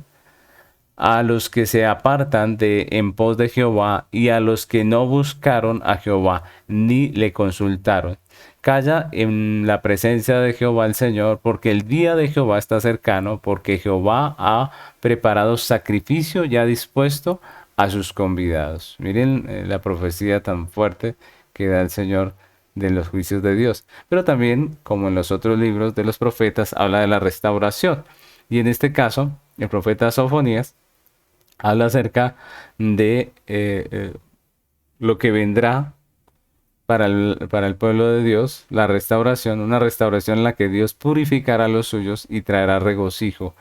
a los que se apartan de en pos de Jehová, y a los que no buscaron a Jehová ni le consultaron. Calla en la presencia de Jehová el Señor, porque el día de Jehová está cercano, porque Jehová ha preparado sacrificio ya dispuesto a sus convidados. Miren la profecía tan fuerte que da el Señor de los juicios de Dios. Pero también, como en los otros libros de los profetas, habla de la restauración. Y en este caso, el profeta Sofonías habla acerca de lo que vendrá para el pueblo de Dios, la restauración, una restauración en la que Dios purificará a los suyos y traerá regocijo.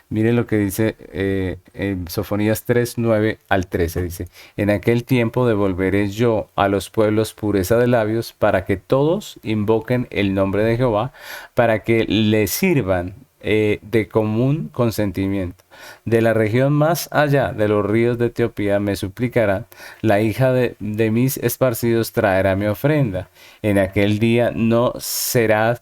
Miren lo que dice en Sofonías 3, 9 al 13. Dice: En aquel tiempo devolveré yo a los pueblos pureza de labios, para que todos invoquen el nombre de Jehová, para que le sirvan de común consentimiento. De la región más allá de los ríos de Etiopía me suplicarán, la hija de mis esparcidos traerá mi ofrenda. En aquel día no serás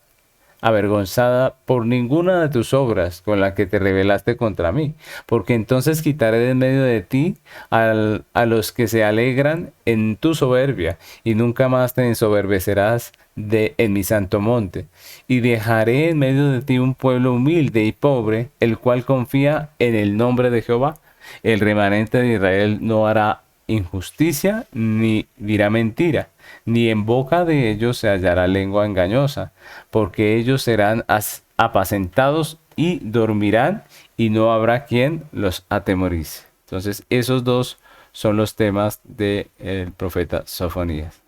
avergonzada por ninguna de tus obras con la que te rebelaste contra mí, porque entonces quitaré de en medio de ti a los que se alegran en tu soberbia, y nunca más te ensoberbecerás en mi santo monte, y dejaré en medio de ti un pueblo humilde y pobre, el cual confía en el nombre de Jehová. El remanente de Israel no hará injusticia ni dirá mentira, ni en boca de ellos se hallará lengua engañosa, porque ellos serán apacentados y dormirán, y no habrá quien los atemorice. Entonces, esos dos son los temas del profeta Sofonías.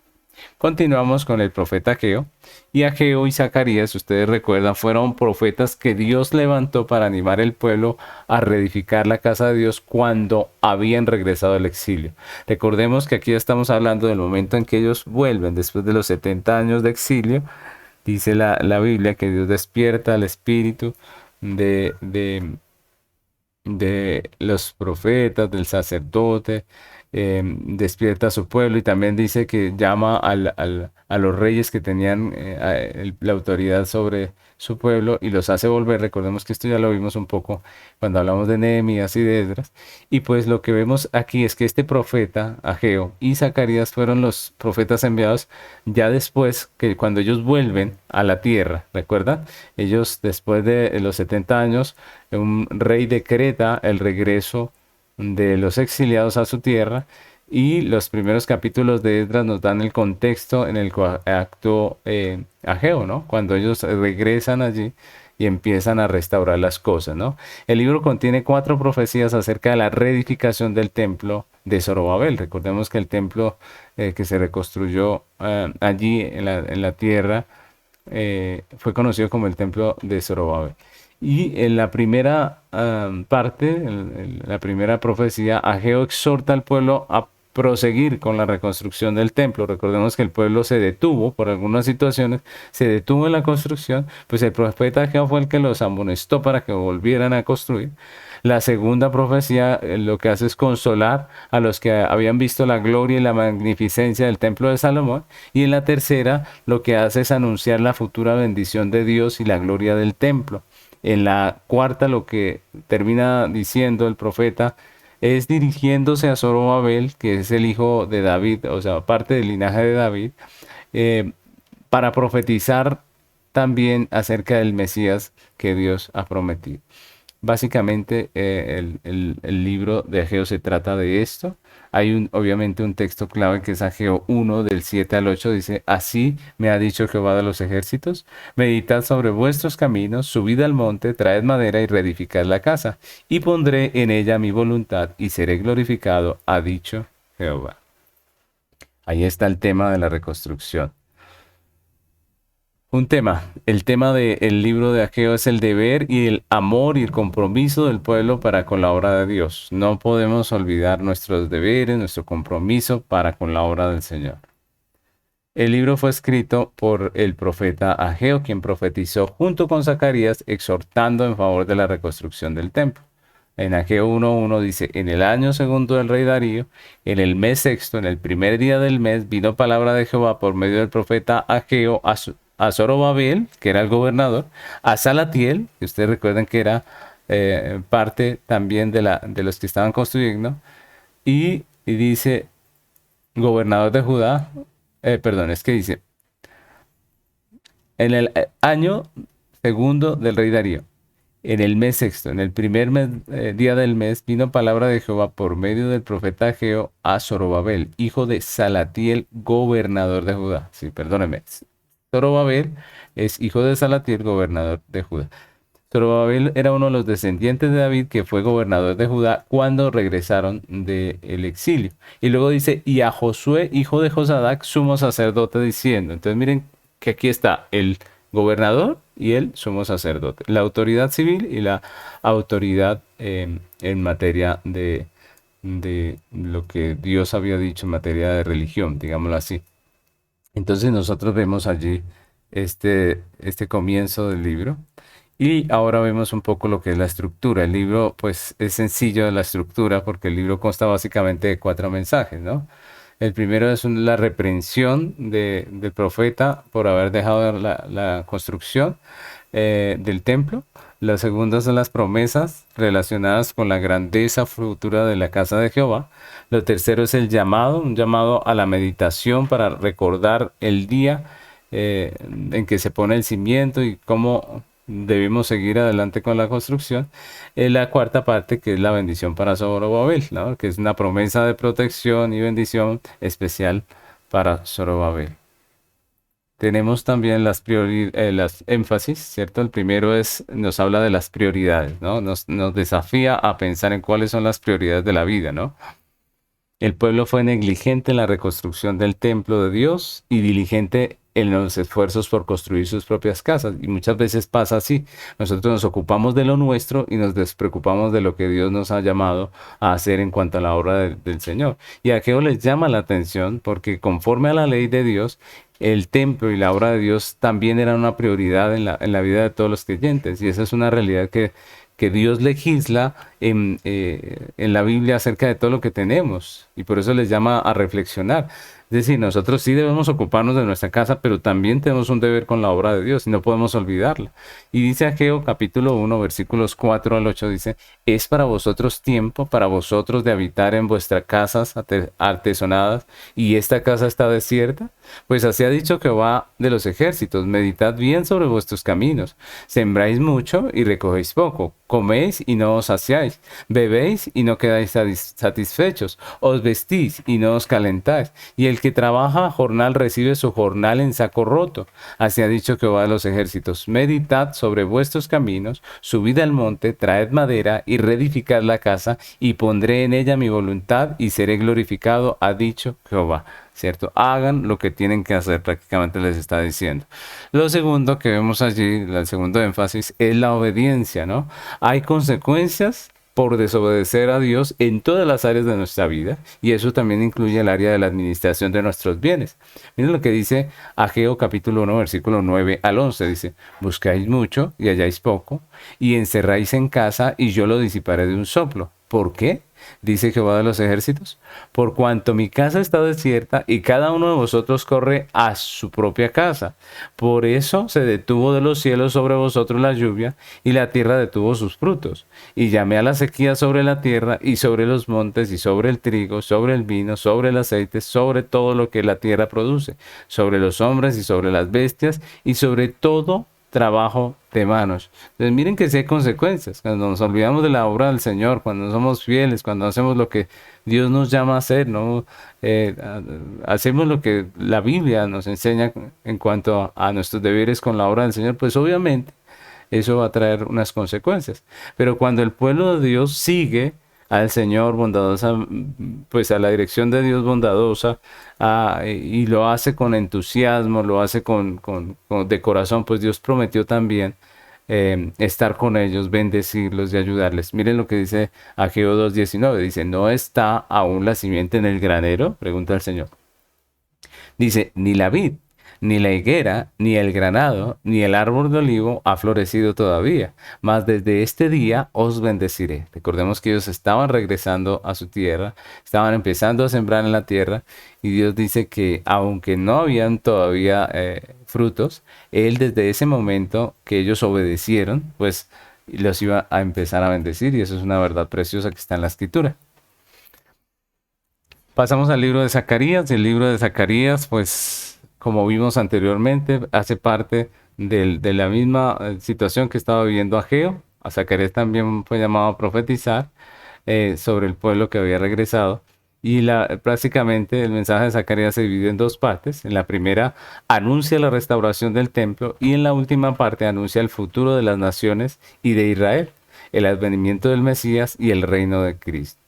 Continuamos con el profeta Ageo. Y Ageo y Zacarías, ustedes recuerdan, fueron profetas que Dios levantó para animar el pueblo a reedificar la casa de Dios cuando habían regresado al exilio. Recordemos que aquí estamos hablando del momento en que ellos vuelven después de los 70 años de exilio. Dice la Biblia que Dios despierta al espíritu de los profetas, del sacerdote, despierta a su pueblo, y también dice que llama a los reyes que tenían la autoridad sobre su pueblo y los hace volver. Recordemos que esto ya lo vimos un poco cuando hablamos de Nehemías y de Esdras. Y pues lo que vemos aquí es que este profeta, Ageo y Zacarías, fueron los profetas enviados ya después, que cuando ellos vuelven a la tierra, ¿recuerdan? Ellos después de los 70 años, un rey decreta el regreso de los exiliados a su tierra, y los primeros capítulos de Esdras nos dan el contexto en el cual actuó Ageo, ¿no? Cuando ellos regresan allí y empiezan a restaurar las cosas, ¿no? El libro contiene 4 profecías acerca de la reedificación del templo de Zorobabel. Recordemos que el templo que se reconstruyó allí en la tierra fue conocido como el templo de Zorobabel. Y en la primera parte, en la primera profecía, Ageo exhorta al pueblo a proseguir con la reconstrucción del templo. Recordemos que el pueblo se detuvo por algunas situaciones, se detuvo en la construcción, pues el profeta Ageo fue el que los amonestó para que volvieran a construir. La segunda profecía lo que hace es consolar a los que habían visto la gloria y la magnificencia del templo de Salomón. Y en la tercera lo que hace es anunciar la futura bendición de Dios y la gloria del templo. En la cuarta lo que termina diciendo el profeta es dirigiéndose a Zorobabel, que es el hijo de David, o sea, parte del linaje de David, eh, para profetizar también acerca del Mesías que Dios ha prometido. Básicamente, el libro de Ageo se trata de esto. Hay obviamente un texto clave que es Ageo 1 del 7 al 8. Dice, así me ha dicho Jehová de los ejércitos, meditad sobre vuestros caminos, subid al monte, traed madera y reedificad la casa, y pondré en ella mi voluntad y seré glorificado, ha dicho Jehová. Ahí está el tema de la reconstrucción. Un tema, el tema del libro de Ageo es el deber y el amor y el compromiso del pueblo para con la obra de Dios. No podemos olvidar nuestros deberes, nuestro compromiso para con la obra del Señor. El libro fue escrito por el profeta Ageo, quien profetizó junto con Zacarías, exhortando en favor de la reconstrucción del templo. En Ageo 1:1 dice, en el año segundo del rey Darío, en el mes sexto, en el primer día del mes, vino palabra de Jehová por medio del profeta Ageo a Zorobabel, que era el gobernador, a Salatiel, que ustedes recuerdan que era parte también de los que estaban construyendo, y dice, gobernador de Judá, perdón, es que dice, en el año segundo del rey Darío, en el mes sexto, en el primer día del mes, vino palabra de Jehová por medio del profeta Ageo a Zorobabel, hijo de Salatiel, gobernador de Judá. Sí, perdóneme. Zorobabel es hijo de Salatiel, gobernador de Judá. Zorobabel era uno de los descendientes de David que fue gobernador de Judá cuando regresaron del exilio. Y luego dice, y a Josué, hijo de Josadac, sumo sacerdote, diciendo. Entonces miren que aquí está el gobernador y el sumo sacerdote. La autoridad civil y la autoridad en materia de lo que Dios había dicho en materia de religión, digámoslo así. Entonces nosotros vemos allí este comienzo del libro. Y ahora vemos un poco lo que es la estructura. El libro, pues, es sencillo de la estructura porque el libro consta básicamente de 4 mensajes, ¿no? El primero es la reprensión del profeta por haber dejado la construcción del templo. La segunda son las promesas relacionadas con la grandeza futura de la casa de Jehová. Lo tercero es el llamado, un llamado a la meditación para recordar el día en que se pone el cimiento y cómo debemos seguir adelante con la construcción. La cuarta parte, que es la bendición para Zorobabel, ¿no? Que es una promesa de protección y bendición especial para Zorobabel. Tenemos también las énfasis, ¿cierto? El primero nos habla de las prioridades, ¿no? Nos desafía a pensar en cuáles son las prioridades de la vida, ¿no? El pueblo fue negligente en la reconstrucción del templo de Dios y diligente en los esfuerzos por construir sus propias casas. Y muchas veces pasa así. Nosotros nos ocupamos de lo nuestro y nos despreocupamos de lo que Dios nos ha llamado a hacer en cuanto a la obra del Señor. Y a Ageo les llama la atención porque conforme a la ley de Dios, el templo y la obra de Dios también eran una prioridad en la vida de todos los creyentes. Y esa es una realidad que Dios legisla en la Biblia acerca de todo lo que tenemos. Y por eso les llama a reflexionar. Es decir, nosotros sí debemos ocuparnos de nuestra casa, pero también tenemos un deber con la obra de Dios y no podemos olvidarla. Y dice Ageo capítulo 1, versículos 4 al 8, dice, es para vosotros tiempo, para vosotros de habitar en vuestras casas artesonadas, y esta casa está desierta. Pues así ha dicho Jehová de los ejércitos, meditad bien sobre vuestros caminos, sembráis mucho y recogéis poco, coméis y no os saciáis, bebéis y no quedáis satisfechos, os vestís y no os calentáis, y el que trabaja jornal recibe su jornal en saco roto. Así ha dicho Jehová de los ejércitos, meditad sobre vuestros caminos, subid al monte, traed madera y reedificad la casa, y pondré en ella mi voluntad y seré glorificado, ha dicho Jehová. ¿Cierto? Hagan lo que tienen que hacer, prácticamente les está diciendo. Lo segundo que vemos allí, el segundo énfasis, es la obediencia, ¿no? Hay consecuencias por desobedecer a Dios en todas las áreas de nuestra vida, y eso también incluye el área de la administración de nuestros bienes. Miren lo que dice Ageo capítulo 1, versículo 9 al 11, dice, buscáis mucho y halláis poco, y encerráis en casa y yo lo disiparé de un soplo. ¿Por qué? Dice Jehová de los ejércitos, por cuanto mi casa está desierta y cada uno de vosotros corre a su propia casa. Por eso se detuvo de los cielos sobre vosotros la lluvia y la tierra detuvo sus frutos. Y llamé a la sequía sobre la tierra y sobre los montes y sobre el trigo, sobre el vino, sobre el aceite, sobre todo lo que la tierra produce, sobre los hombres y sobre las bestias y sobre todo trabajo de manos. Entonces miren que sí hay consecuencias. Cuando nos olvidamos de la obra del Señor, cuando no somos fieles, cuando hacemos lo que Dios nos llama a hacer, ¿no? Hacemos lo que la Biblia nos enseña en cuanto a nuestros deberes con la obra del Señor, pues obviamente eso va a traer unas consecuencias. Pero cuando el pueblo de Dios sigue al Señor bondadosa, pues a la dirección de Dios bondadosa, y lo hace con entusiasmo, lo hace de corazón, pues Dios prometió también estar con ellos, bendecirlos y ayudarles. Miren lo que dice Ageo 2:19, dice, ¿no está aún la simiente en el granero? Pregunta el Señor. Dice, ni la vid, ni la higuera, ni el granado, ni el árbol de olivo ha florecido todavía, mas desde este día os bendeciré. Recordemos que ellos estaban regresando a su tierra, estaban empezando a sembrar en la tierra, y Dios dice que aunque no habían todavía frutos, Él desde ese momento que ellos obedecieron, pues los iba a empezar a bendecir, y eso es una verdad preciosa que está en la Escritura. Pasamos al libro de Zacarías. El libro de Zacarías, pues, como vimos anteriormente, hace parte de la misma situación que estaba viviendo Ageo. A Zacarías también fue llamado a profetizar sobre el pueblo que había regresado. Y prácticamente el mensaje de Zacarías se divide en dos partes. En la primera anuncia la restauración del templo y en la última parte anuncia el futuro de las naciones y de Israel, el advenimiento del Mesías y el reino de Cristo.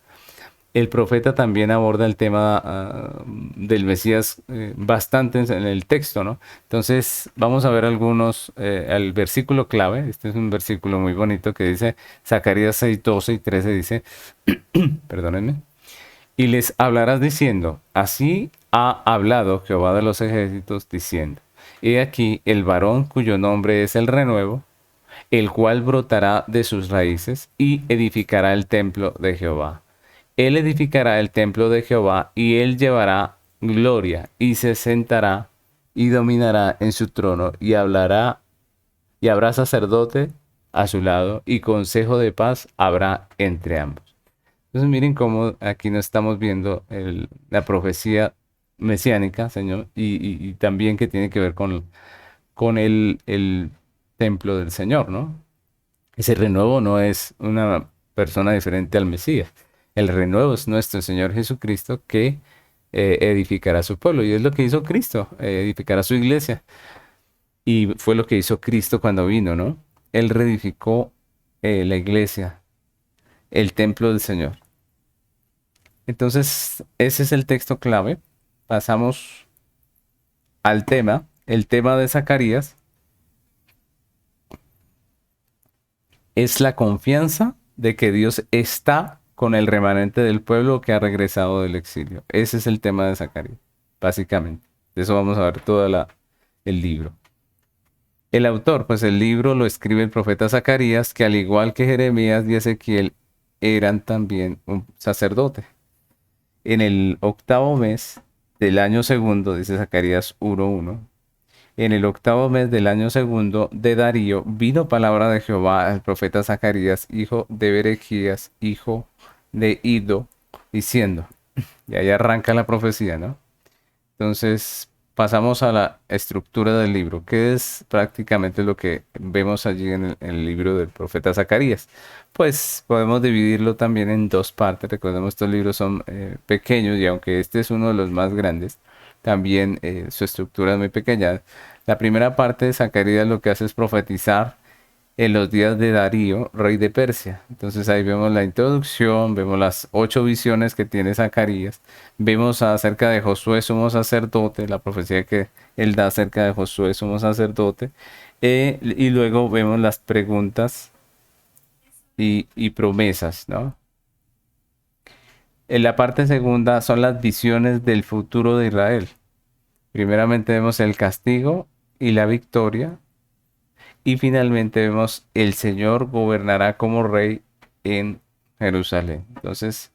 El profeta también aborda el tema del Mesías bastante en el texto, ¿no? Entonces, vamos a ver el versículo clave. Este es un versículo muy bonito que dice, Zacarías 6:12 y 13 dice, perdónenme, y les hablarás diciendo, así ha hablado Jehová de los ejércitos, diciendo, he aquí el varón cuyo nombre es el renuevo, el cual brotará de sus raíces y edificará el templo de Jehová. Él edificará el templo de Jehová y él llevará gloria y se sentará y dominará en su trono y hablará y habrá sacerdote a su lado y consejo de paz habrá entre ambos. Entonces miren cómo aquí nos estamos viendo la profecía mesiánica, Señor, y también que tiene que ver con el templo del Señor, ¿no? Ese renuevo no es una persona diferente al Mesías. El renuevo es nuestro Señor Jesucristo que edificará su pueblo. Y es lo que hizo Cristo, edificará su iglesia. Y fue lo que hizo Cristo cuando vino, ¿no? Él reedificó la iglesia, el templo del Señor. Entonces, ese es el texto clave. Pasamos al tema, el tema de Zacarías es la confianza de que Dios está con el remanente del pueblo que ha regresado del exilio. Ese es el tema de Zacarías, básicamente. De eso vamos a ver todo el libro. El autor, pues el libro lo escribe el profeta Zacarías, que al igual que Jeremías y Ezequiel, eran también un sacerdote. En el octavo mes del año segundo, dice Zacarías 1:1, en el octavo mes del año segundo de Darío, vino palabra de Jehová al profeta Zacarías, hijo de Berequías, hijo de Ido, diciendo, y ahí arranca la profecía, ¿no? Entonces pasamos a la estructura del libro, que es prácticamente lo que vemos allí en el libro del profeta Zacarías. Pues podemos dividirlo también en dos partes. Recordemos, estos libros son pequeños y aunque este es uno de los más grandes, también su estructura es muy pequeña. La primera parte de Zacarías lo que hace es profetizar en los días de Darío, rey de Persia. Entonces ahí vemos la introducción, vemos las 8 visiones que tiene Zacarías, vemos acerca de Josué sumo sacerdote, la profecía que él da acerca de Josué sumo sacerdote, y luego vemos las preguntas y promesas, ¿no? En la parte segunda son las visiones del futuro de Israel. Primeramente vemos el castigo y la victoria. Y finalmente vemos el Señor gobernará como rey en Jerusalén. Entonces,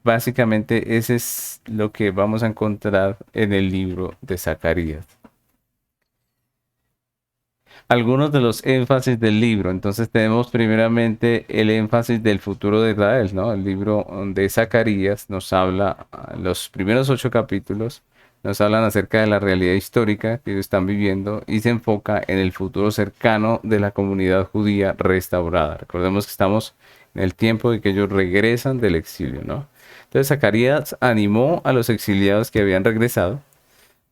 básicamente ese es lo que vamos a encontrar en el libro de Zacarías. Algunos de los énfasis del libro. Entonces tenemos primeramente el énfasis del futuro de Israel, ¿no? El libro de Zacarías nos habla, los primeros 8 capítulos nos hablan acerca de la realidad histórica que ellos están viviendo y se enfoca en el futuro cercano de la comunidad judía restaurada. Recordemos que estamos en el tiempo de que ellos regresan del exilio, ¿no? Entonces Zacarías animó a los exiliados que habían regresado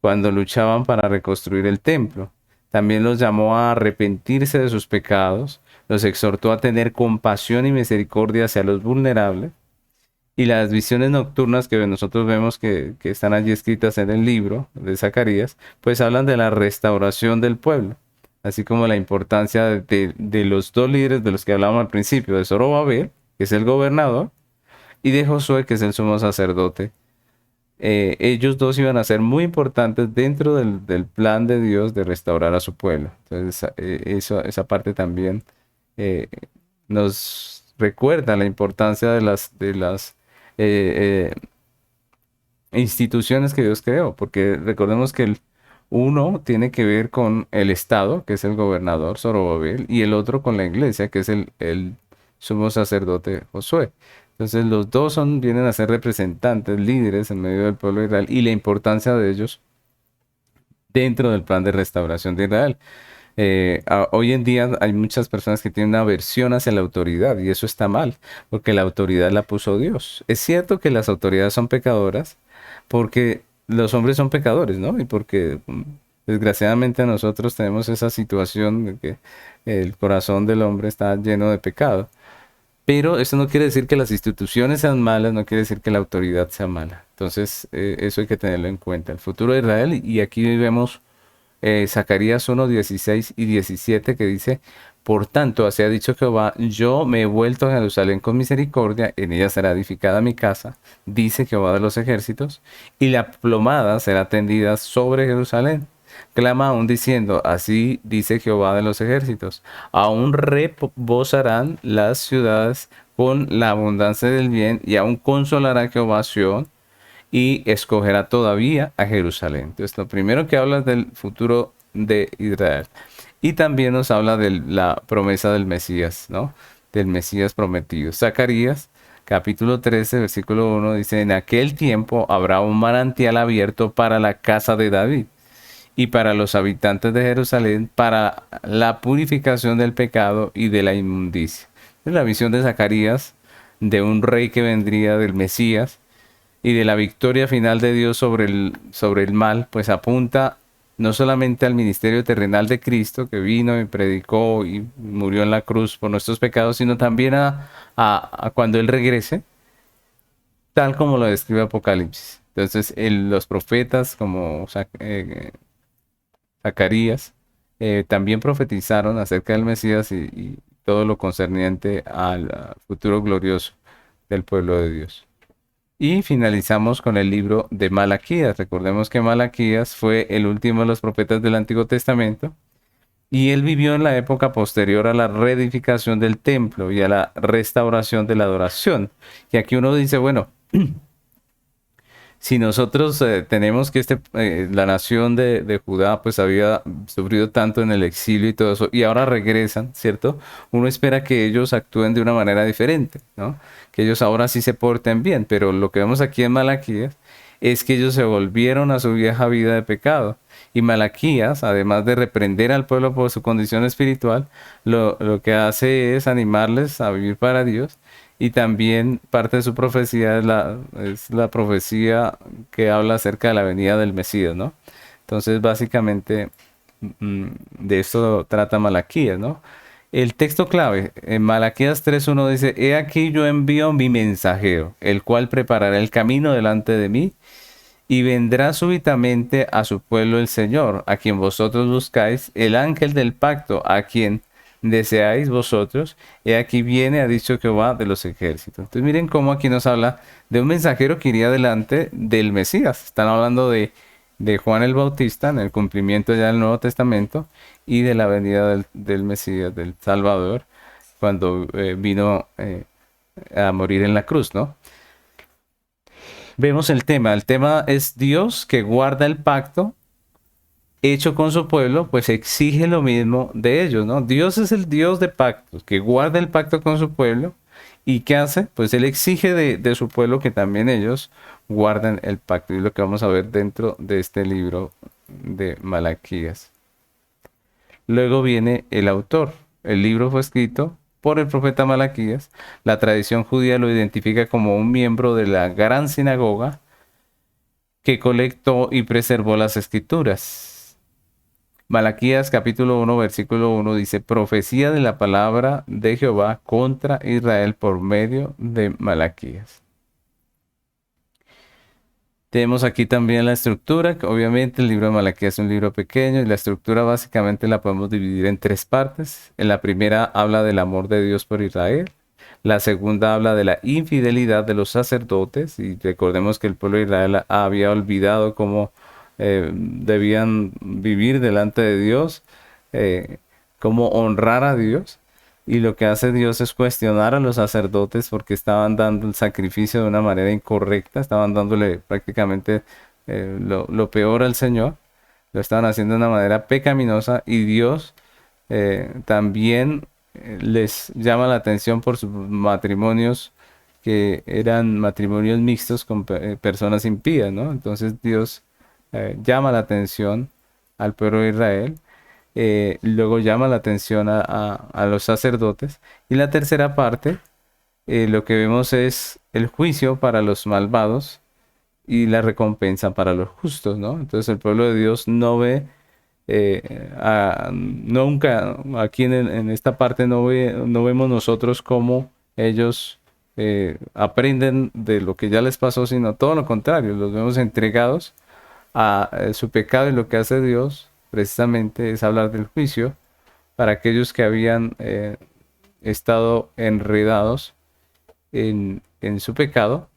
cuando luchaban para reconstruir el templo. También los llamó a arrepentirse de sus pecados, los exhortó a tener compasión y misericordia hacia los vulnerables, y las visiones nocturnas que nosotros vemos que están allí escritas en el libro de Zacarías, pues hablan de la restauración del pueblo, así como la importancia de los dos líderes de los que hablábamos al principio, de Zorobabel, que es el gobernador, y de Josué, que es el sumo sacerdote. Ellos dos iban a ser muy importantes dentro del plan de Dios de restaurar a su pueblo. Entonces, esa parte también eh, nos recuerda la importancia de las instituciones que Dios creó, porque recordemos que uno tiene que ver con el Estado, que es el gobernador Zorobabel, y el otro con la iglesia, que es el sumo sacerdote Josué. Entonces los dos vienen a ser representantes, líderes en medio del pueblo de Israel y la importancia de ellos dentro del plan de restauración de Israel. Hoy en día hay muchas personas que tienen una aversión hacia la autoridad y eso está mal, porque la autoridad la puso Dios. Es cierto que las autoridades son pecadoras porque los hombres son pecadores, ¿no? Y porque desgraciadamente nosotros tenemos esa situación de que el corazón del hombre está lleno de pecado. Pero eso no quiere decir que las instituciones sean malas, no quiere decir que la autoridad sea mala. Entonces, eso hay que tenerlo en cuenta. El futuro de Israel, y aquí vemos Zacarías 1, 16 y 17 que dice, por tanto, así ha dicho Jehová, yo me he vuelto a Jerusalén con misericordia, en ella será edificada mi casa, dice Jehová de los ejércitos, y la plomada será tendida sobre Jerusalén. Clama aún diciendo, así dice Jehová de los ejércitos, aún rebosarán las ciudades con la abundancia del bien, y aún consolará Jehová a Sión, y escogerá todavía a Jerusalén. Entonces, lo primero que habla es del futuro de Israel. Y también nos habla de la promesa del Mesías, ¿no? Del Mesías prometido. Zacarías, capítulo 13, versículo 1, dice, en aquel tiempo habrá un manantial abierto para la casa de David y para los habitantes de Jerusalén, para la purificación del pecado y de la inmundicia. Es la visión de Zacarías de un rey que vendría del Mesías y de la victoria final de Dios sobre el mal, pues apunta no solamente al ministerio terrenal de Cristo, que vino y predicó y murió en la cruz por nuestros pecados, sino también a cuando Él regrese, tal como lo describe Apocalipsis. Entonces, los profetas como Zacarías también profetizaron acerca del Mesías y todo lo concerniente al futuro glorioso del pueblo de Dios. Y finalizamos con el libro de Malaquías. Recordemos que Malaquías fue el último de los profetas del Antiguo Testamento y él vivió en la época posterior a la reedificación del templo y a la restauración de la adoración. Y aquí uno dice, bueno, si nosotros tenemos que la nación de Judá pues había sufrido tanto en el exilio y todo eso, y ahora regresan, ¿cierto? Uno espera que ellos actúen de una manera diferente, ¿no? Que ellos ahora sí se porten bien, pero lo que vemos aquí en Malaquías es que ellos se volvieron a su vieja vida de pecado. Y Malaquías, además de reprender al pueblo por su condición espiritual, lo que hace es animarles a vivir para Dios y también parte de su profecía es la profecía que habla acerca de la venida del Mesías, ¿no? Entonces, básicamente, de eso trata Malaquías, ¿no? El texto clave, en Malaquías 3:1 dice, He aquí yo envío mi mensajero, el cual preparará el camino delante de mí, y vendrá súbitamente a su pueblo el Señor, a quien vosotros buscáis, el ángel del pacto, a quien deseáis vosotros, y aquí viene, ha dicho Jehová de los ejércitos. Entonces miren cómo aquí nos habla de un mensajero que iría delante del Mesías. Están hablando de Juan el Bautista en el cumplimiento ya del Nuevo Testamento y de la venida del Mesías, del Salvador, cuando vino a morir en la cruz, ¿no? Vemos el tema es Dios que guarda el pacto hecho con su pueblo, pues exige lo mismo de ellos, ¿no? Dios es el Dios de pactos, que guarda el pacto con su pueblo. ¿Y qué hace? Pues Él exige de su pueblo que también ellos guardan el pacto. Y es lo que vamos a ver dentro de este libro de Malaquías. Luego viene el autor. El libro fue escrito por el profeta Malaquías. La tradición judía lo identifica como un miembro de la gran sinagoga que colectó y preservó las escrituras. Malaquías capítulo 1 versículo 1 dice: profecía de la palabra de Jehová contra Israel por medio de Malaquías. Tenemos aquí también la estructura, que obviamente el libro de Malaquías es un libro pequeño y la estructura básicamente la podemos dividir en tres partes. En la primera habla del amor de Dios por Israel. La segunda habla de la infidelidad de los sacerdotes, y recordemos que el pueblo de Israel había olvidado cómo debían vivir delante de Dios, eh, cómo honrar a Dios. Y lo que hace Dios es cuestionar a los sacerdotes porque estaban dando el sacrificio de una manera incorrecta, estaban dándole prácticamente lo peor al Señor, lo estaban haciendo de una manera pecaminosa, y Dios también les llama la atención por sus matrimonios, que eran matrimonios mixtos con personas impías, ¿no? Entonces Dios llama la atención al pueblo de Israel, luego llama la atención a los sacerdotes, y la tercera parte, lo que vemos es el juicio para los malvados y la recompensa para los justos, ¿no? Entonces el pueblo de Dios no ve, nunca, aquí en esta parte no vemos nosotros cómo ellos aprenden de lo que ya les pasó, sino todo lo contrario, los vemos entregados a su pecado, y lo que hace Dios precisamente es hablar del juicio para aquellos que habían estado enredados en su pecado,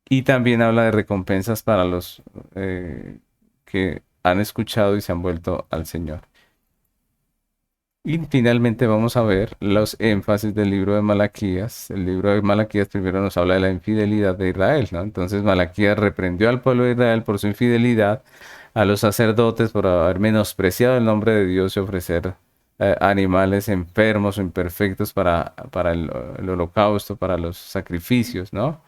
y también habla de recompensas para los que han escuchado y se han vuelto al Señor. Y finalmente vamos a ver los énfasis del libro de Malaquías. El libro de Malaquías primero nos habla de la infidelidad de Israel, ¿no? Entonces Malaquías reprendió al pueblo de Israel por su infidelidad, a los sacerdotes por haber menospreciado el nombre de Dios y ofrecer animales enfermos o imperfectos para el holocausto, para los sacrificios, ¿no?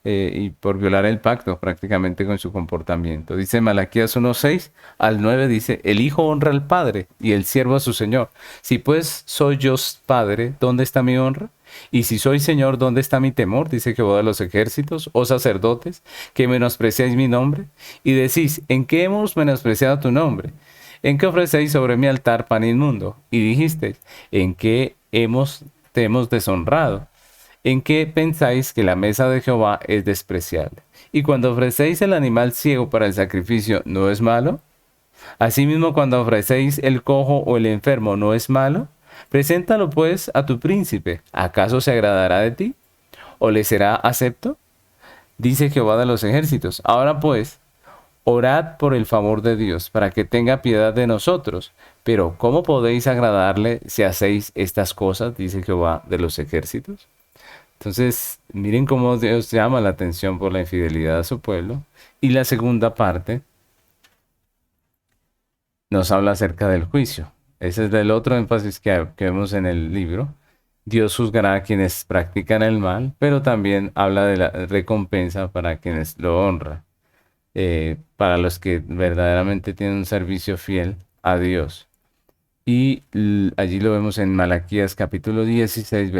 Y por violar el pacto prácticamente con su comportamiento. Dice Malaquías 1:6 al 9, dice: el hijo honra al padre y el siervo a su señor. Si pues soy yo padre, ¿dónde está mi honra? Y si soy señor, ¿dónde está mi temor? Dice Jehová de los ejércitos. Oh sacerdotes, que menospreciáis mi nombre, y decís: ¿en qué hemos menospreciado tu nombre? ¿En qué ofrecéis sobre mi altar pan inmundo? Y dijisteis: ¿en qué te hemos deshonrado? ¿En qué pensáis que la mesa de Jehová es despreciable? Y cuando ofrecéis el animal ciego para el sacrificio, ¿no es malo? Asimismo, cuando ofrecéis el cojo o el enfermo, ¿no es malo? Preséntalo pues a tu príncipe. ¿Acaso se agradará de ti? ¿O le será acepto? Dice Jehová de los ejércitos. Ahora pues, orad por el favor de Dios, para que tenga piedad de nosotros. Pero ¿cómo podéis agradarle si hacéis estas cosas? Dice Jehová de los ejércitos. Entonces, miren cómo Dios llama la atención por la infidelidad a su pueblo. Y la segunda parte nos habla acerca del juicio. Ese es el otro énfasis que vemos en el libro. Dios juzgará a quienes practican el mal, pero también habla de la recompensa para quienes lo honran, para los que verdaderamente tienen un servicio fiel a Dios. Y allí lo vemos en Malaquías capítulo 16,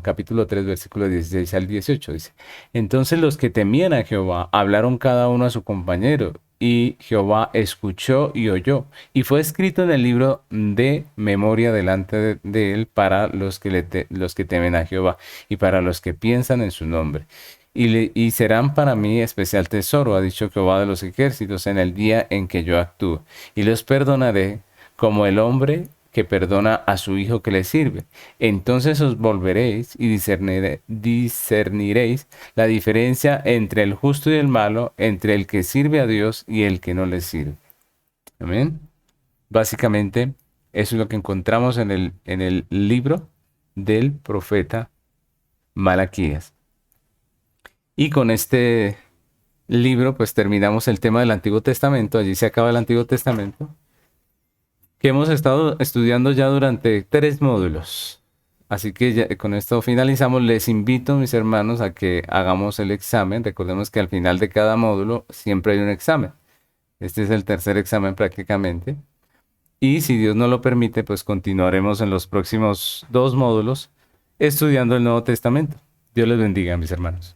capítulo 3, versículo 16 al 18. Dice: entonces los que temían a Jehová hablaron cada uno a su compañero, y Jehová escuchó y oyó. Y fue escrito en el libro de memoria delante de él para los que temen a Jehová, y para los que piensan en su nombre. Y serán para mí especial tesoro, ha dicho Jehová de los ejércitos, en el día en que yo actúe. Y los perdonaré como el hombre que perdona a su hijo que le sirve. Entonces os volveréis y discerniréis la diferencia entre el justo y el malo, entre el que sirve a Dios y el que no le sirve. Amén. Básicamente, eso es lo que encontramos en el libro del profeta Malaquías. Y con este libro, pues terminamos el tema del Antiguo Testamento. Allí se acaba el Antiguo Testamento, que hemos estado estudiando ya durante 3 módulos. Así que con esto finalizamos. Les invito, mis hermanos, a que hagamos el examen. Recordemos que al final de cada módulo siempre hay un examen. Este es el tercer examen prácticamente. Y si Dios nos lo permite, pues continuaremos en los próximos 2 módulos estudiando el Nuevo Testamento. Dios les bendiga, mis hermanos.